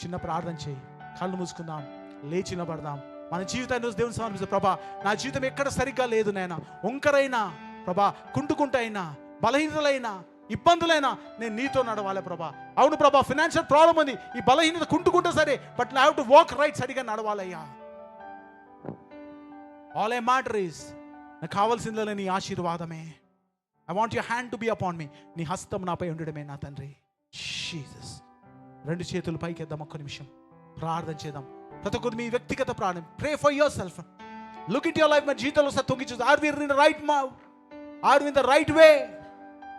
చిన్న ప్రార్థన చేయి, కళ్ళు మూసుకుందాం, లేచి నిలబడదాం. మన జీవితాన్ని దేవుని సమర్పిస్తాం. ప్రభా, నా జీవితం ఎక్కడ సరిగ్గా లేదు నాయన, వంకరైనా ప్రభా, కుంటుకుంటైనా, బలహీనతలైనా, ఇబ్బందులైనా నేను నీతో నడవాలి ప్రభా. అవును ప్రభా, ఫైనాన్షియల్ ప్రాబ్లం ఉంది, ఈ బలహీనత కుంటుకుంటే సరే, but I have to walk right, సరిగా నడవాలయ్యా. ఆల్ ఐ మ్యాటర్ ఈస్, నాకు కావాల్సిందే నీ ఆశీర్వాదమే. I want your hand to be upon me. నీ హస్తం నాపై ఉండడమే నా తండ్రి. జీసస్. 2 చేతులు పైకి ఎద్దాం, ఒక్క నిమిషం ప్రార్థన చేద్దాం. ప్రతి ఒక్కరు మీ వ్యక్తిగత ప్రార్థన, pray for yourself. Look it your life. మన జీవితంలో ఒకసారి తొంగి చూసి, are we in the right move, are we in the right way?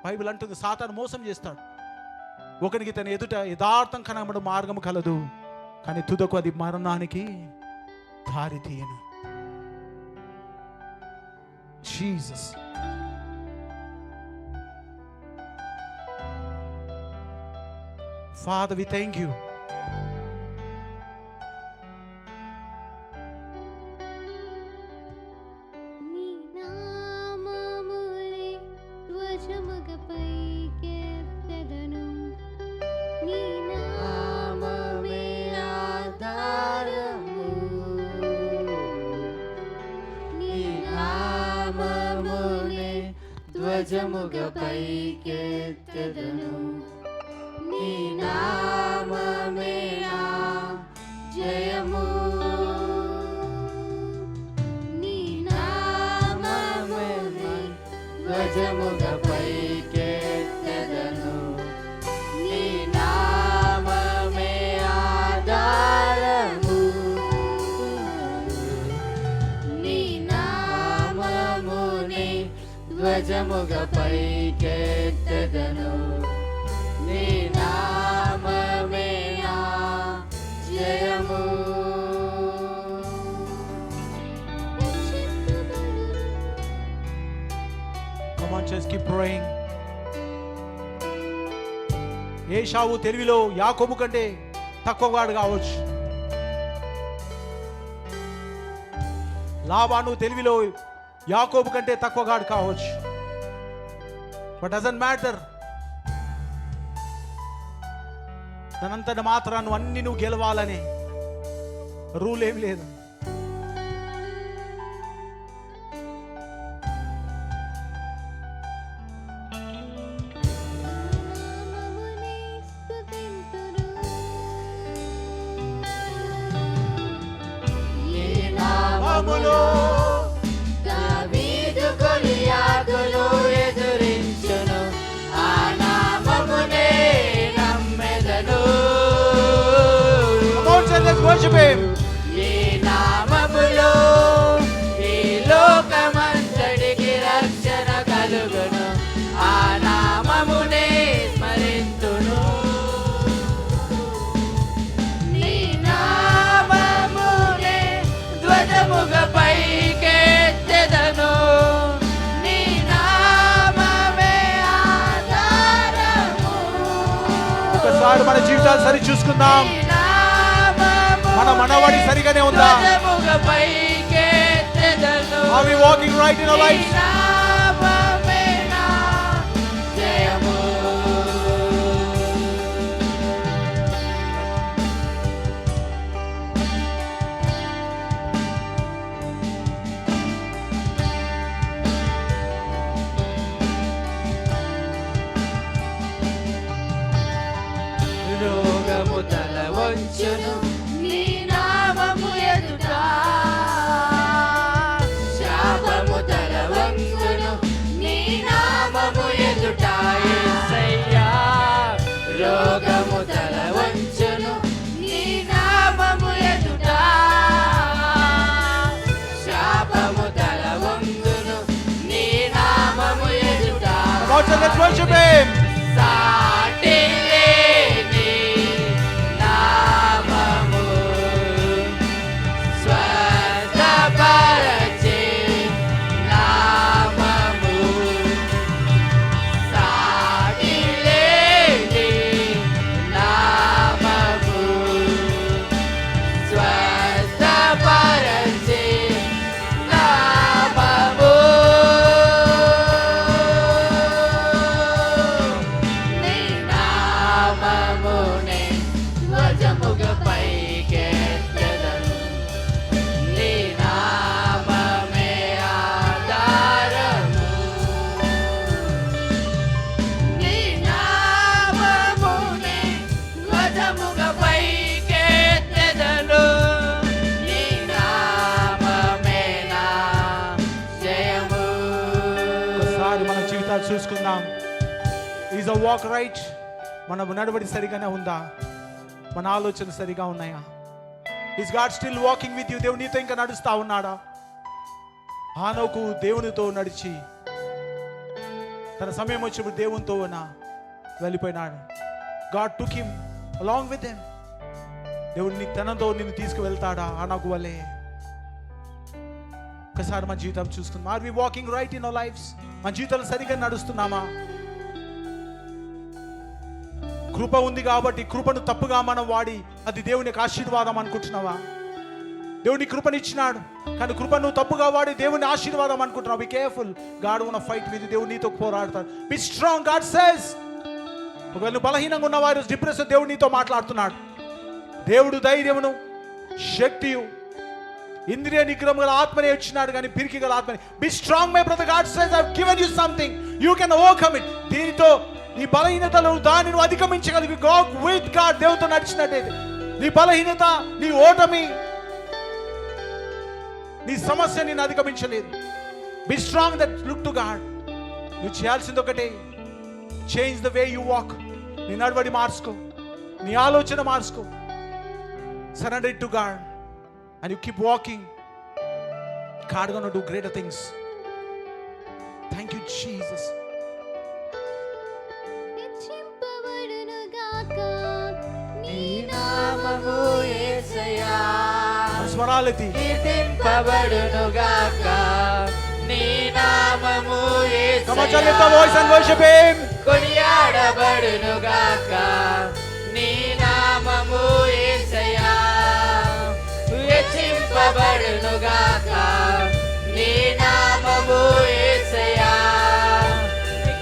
Bible అంటుంది, సాతాను మోసం చేస్తాడు. ఒకనికి తన ఎదుట యథార్థం కనబడు మార్గం కలదు, కానీ తుదకు అది మరణానికి దారి తీయను. Jesus. Father, we thank you. నీ నామములే ధ్వజముగపైకెత్తెదను. నీ నామమే ఆధారము. నీ నామములే ధ్వజముగపైకెత్తెదను. నీ నామమే నా జయము. నీ నామమునే ధ్వజముగపైకెత్తెదను. నీ నామమే ఆధారము. నీ నామమునే ధ్వజముగపైకెత్తెదను. నీ నామమే నా జయము. Come on, just keep praying. ఏషావు తెలివిలో యాకోబు కంటే తక్కువవాడు కావచ్చు. లాబాను తెలివిలో యాకోబు కంటే తక్కువగాడు కావచ్చు. But doesn't matter. తనంతట మాత్రం నువ్వు అన్ని నువ్వు గెలవాలని రూల్ ఏం లేదు. దావీదు గొలియాతును ఎదురించును. ఆ నామమునే నమ్మెదను. Let's worship him. ఈ నామములో ఈ లోకమంతటికి రక్షణ కలుగును. ఆ నామమునే స్మరింతును. నీ నామమునే ధ్వజముగపైకెత్తెదను. నీ నామమే ఆధారము. ఒకసారి మన జీవితాలు సరి చూసుకుందాం. మన మనవడి సరిగానే ఉందా? ధ్వజముగపైకెత్తెదను. Are we walking right in our life? నామమే నా చూసుకుందాం. Is a walk right? మన నడవడి సరిగానే ఉందా? మన ఆలోచన సరిగా ఉన్నాయా? Is God still walking with you? దేవుడు నీతో ఇంకా నడుస్తా ఉన్నాడా? హానోకు దేవునితో నడిచి తన సమయం వచ్చినప్పుడు దేవునితో వెళ్ళిపోయినాడు. God took him along with him. దేవుడిని తనతో నిన్ను తీసుకువెళ్తాడా హానోకు వలే? ఒకసారి మన జీవితం చూసుకుందాం. Are we walking right in our lives? మన జీవితాలు సరిగా నడుస్తున్నామా? కృప ఉంది కాబట్టి కృపను తప్పుగా మనం వాడి అది దేవుని యొక్క ఆశీర్వాదం అనుకుంటున్నావా? దేవుని కృపనిచ్చినాడు కానీ కృపను తప్పుగా వాడి దేవుని ఆశీర్వాదం అనుకుంటున్నావు. Be careful. God one fight with. దేవుడు నీతో పోరాడతాడు. Be strong. God says. ఒకవేళ నువ్వు బలహీనంగా ఉన్నవారు డిప్రెషన్, దేవుడు నీతో మాట్లాడుతున్నాడు. దేవుడు ధైర్యమును శక్తియు ఇంద్రియ నిగ్రహం గల ఆత్మనే ఇచ్చినాడు కానీ పిరికి గల ఆత్మని. Be strong my brother. God says I have given you something. You can overcome it. దీనితో నీ బలహీనతలు దానిని అధిగమించగలిగి గో విత్ గాడ్. దేవునితో నడిచినట్టయితే నీ బలహీనత, నీ ఓటమి, నీ సమస్య నేను అధిగమించలేదు. Be strong that look to God. నువ్వు చేయాల్సింది ఒకటే, change the way you walk. నీ నడవడి మార్చుకో, నీ ఆలోచన మార్చుకో. Surrender it to God and you keep walking. God gonna do greater things. Thank you Jesus. నీ నామము యేసయ్యా స్వరాలెత్తి కీర్తింపబడునుగాక. నీ నామము యేసయ్యా. Come on, just lift the voice and worship him. కొనియాడబడునుగాక. నీ నామము యేసయ్యా. హెచ్చింపబడునుగాక. నీ నామము యేసయ్యా.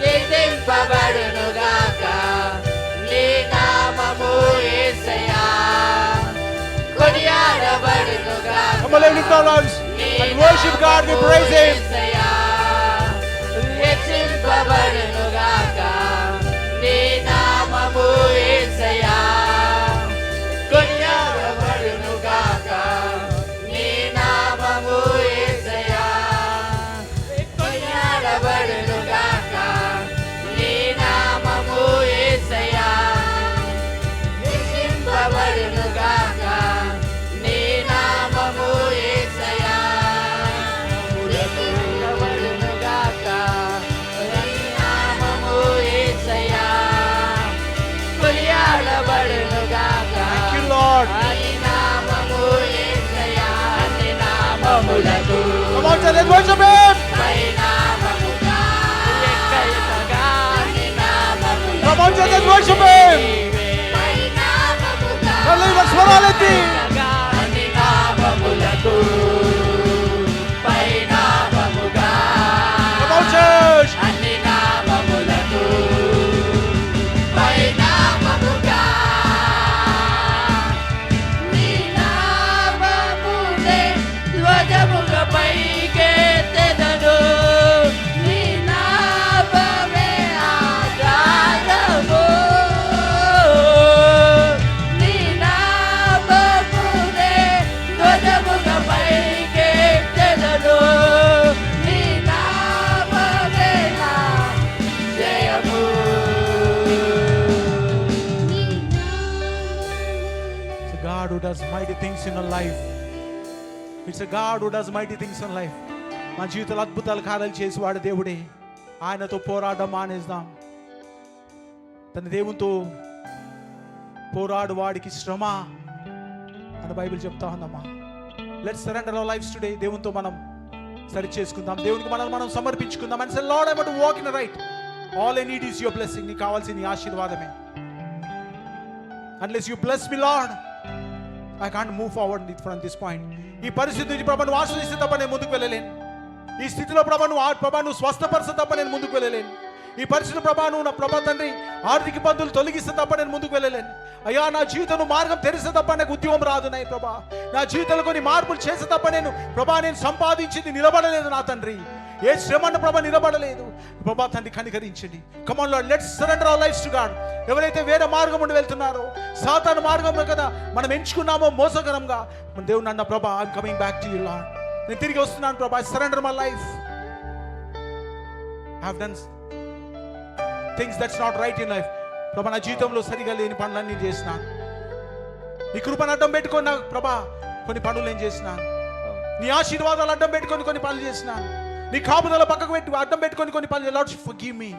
కీర్తింపబడునుగాక. నీ నామము యేసయ్యా. కొనియాడబడునుగాక. Come on, let's lift our hands and worship God. We praise him. హెచ్చింపబడునుగాక. నీ నామము యేసయ్యా. కొనియాడబడునుగాక. నీ నామము యేసయ్యా. కొనియాడబడునుగాక. నీ నామము యేసయ్యా. హెచ్చింపబడునుగాక. నీ నామము యేసయ్యా. హెచ్చింపబడునుగాక. నీ నామము యేసయ్యా. కొనియాడబడునుగాక. Thank you Lord. నీ నామము యేసయ్యా. నీ నామములకు Come on, just let's worship him. పై నామముగా ఎక్కైతగా. నీ నామములకు Come on, just let's worship him. Pi నామముగా Come on, let's స్వరాలెత్తి. నీ నామములకు పై నామముగా. Come on, church. అన్ని నామములకు పై నామముగా. నీ నామమునే ధ్వజముగా పైకెత్తెదను. నీ నామమే ఆధారము. నీ నామమునే ధ్వజముగా పైకెత్తెదను. నీ నామమే నా జయము. It's a God who does mighty things in our life. It's a God who does mighty things in life. మన జీవితంలో అద్భుతాలు కార్యాలు చేసేవాడు దేవుడే. ఆయనతో పోరాడడం మానేద్దాం. తన దేవునితో పోరాడు వాడికి శ్రమ అని బైబిల్ చెప్తా ఉందమ్మా. Let's surrender our lives today. దేవునితో మనం సరి చేసుకుందాం. దేవునికి మనల్ని మనం సమర్పించుకుందాం. And say Lord I want to walk in right. All I need is your blessing. నీకు కావాల్సిన నీ ఆశీర్వాదమే. Unless you bless me Lord I can't move forward from this point. ఈ పరిస్థితి నుంచి ప్రభా నువ్వు ఆశ్రయిస్తే తప్ప నేను ముందుకు వెళ్ళలేను. ఈ స్థితిలో ప్రభా నువ్వు స్వస్థపరిస్తే తప్ప నేను ముందుకు వెళ్ళలేను. ఈ పరిస్థితి ప్రభా నువ్వు నా ప్రభా తండ్రి ఆర్థిక ఇబ్బందులు తొలగిస్తే తప్ప నేను ముందుకు వెళ్ళలేను. అయ్యా నా జీవితం మార్గం తెరిస్తే తప్ప నాకు ఉద్యోగం రాదు నాయ ప్రభా. నా జీవితంలో కొన్ని మార్పులు చేస్తే తప్ప నేను ప్రభా నేను సంపాదించింది నిలబడలేదు నా తండ్రి. ఏ శ్రమను ప్రభా నిలబడలేదు ప్రభా తండ్రి కనికరించండి. Come on Lord let's surrender our lives to God. ఎవరైతే వేరే మార్గం నుండి వెళ్తున్నారో సాతాను మార్గం కదా మనం ఎంచుకున్నామో మోసకరంగా మన దేవుడు అన్న ప్రభా I'm coming back to you lord. నేను తిరిగి వస్తున్నాను ప్రభా. I surrender my life. I have done things that's not right in life. ప్రభా నా జీవితంలో సరిగా లేని పనులన్నీ చేసినాను. నీ కృపను అడ్డం పెట్టుకొని నా ప్రభా కొన్ని పనులు నేను చేసినాను. నీ ఆశీర్వాదాలు అడ్డం పెట్టుకొని కొన్ని పనులు చేసినాను. నీ కాపుదల పక్కకు పెట్టి అడ్డం పెట్టుకొని కొన్ని పనులు. Lord forgive me.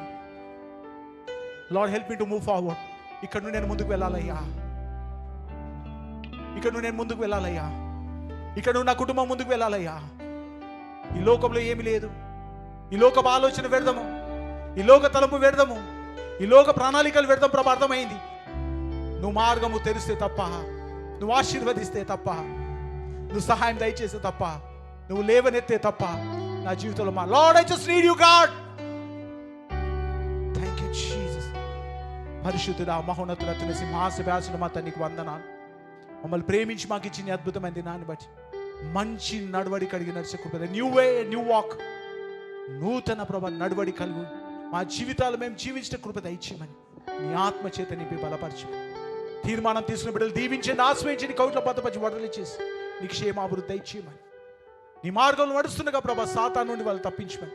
Lord help me to move forward. ఇక్కడ నుండి నేను ముందుకు వెళ్ళాలయ్యా. ఇక్కడ నుండి నేను ముందుకు వెళ్ళాలయ్యా. ఇక్కడ నుండి నా కుటుంబం ముందుకు వెళ్ళాలయ్యా. ఈ లోకంలో ఏమీ లేదు. ఈ లోకపు ఆలోచన వ్యర్థము, ఈ లోక తలంపు వ్యర్థము, ఈ లోక ప్రణాళికలు వ్యర్థం. ప్రభా అర్థమైంది. నువ్వు మార్గము తెరిస్తే తప్ప, నువ్వు ఆశీర్వదిస్తే తప్ప, నువ్వు సహాయం దయచేస్తే తప్ప, నువ్వు లేవనెత్తే తప్ప నా జీవితంలో మా lord I just need you God. Thank you Jesus. పరిశుద్ధుడా, మహోన్నతుడా, తుల సింహాసనాసీనుడా, మా తండ్రికి వందనాలు. మమ్మల్ని ప్రేమించి మాకు ఇచ్చిన అద్భుతమైన దినాన్ని బట్టి మంచి నడవడి కలిగి నడిచే కృప, న్యూ వే న్యూ వాక్, నూతన ప్రభా నడవడి కలుగు మా జీవితాలు మేము జీవించిన కృప దయచేయమని నీ ఆత్మ చేత నింపి బలపరచు. తీర్మానం తీసుకున్న బిడ్డలు దీవించండి, ఆశ్రయించండి, కౌట్ల భద్రపరిచి వడలు చేసి నీ క్షేమాభివృద్ధి దయచేయమని. నీ మార్గంలో నడుస్తుండగా ప్రభా సాతాను నుండి వాళ్ళు తప్పించమని.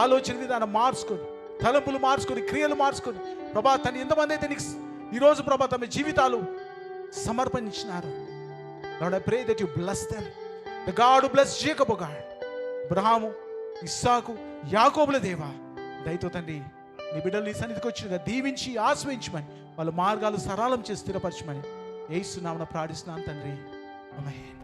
ఆలోచన విధానం మార్చుకొని, తలంపులు మార్చుకొని, క్రియలు మార్చుకొని ప్రభా తను ఎంతమంది అయితే నీకు ఈరోజు ప్రభా తమ జీవితాలు సమర్పించినారు. Lord, I pray that you bless them. The God who blessed Jacob, O God, Abraham, ఇస్సాకు, యాకోబుల దేవా, దయతో తండ్రి నీ బిడ్డలు నీ సన్నిధికి వచ్చినగా దీవించి ఆశ్రయించమని, వాళ్ళ మార్గాలు సరళం చేసి స్థిరపరచమని యేసు నామమున ప్రార్థిస్తున్నాను తండ్రి. ఆమేన్.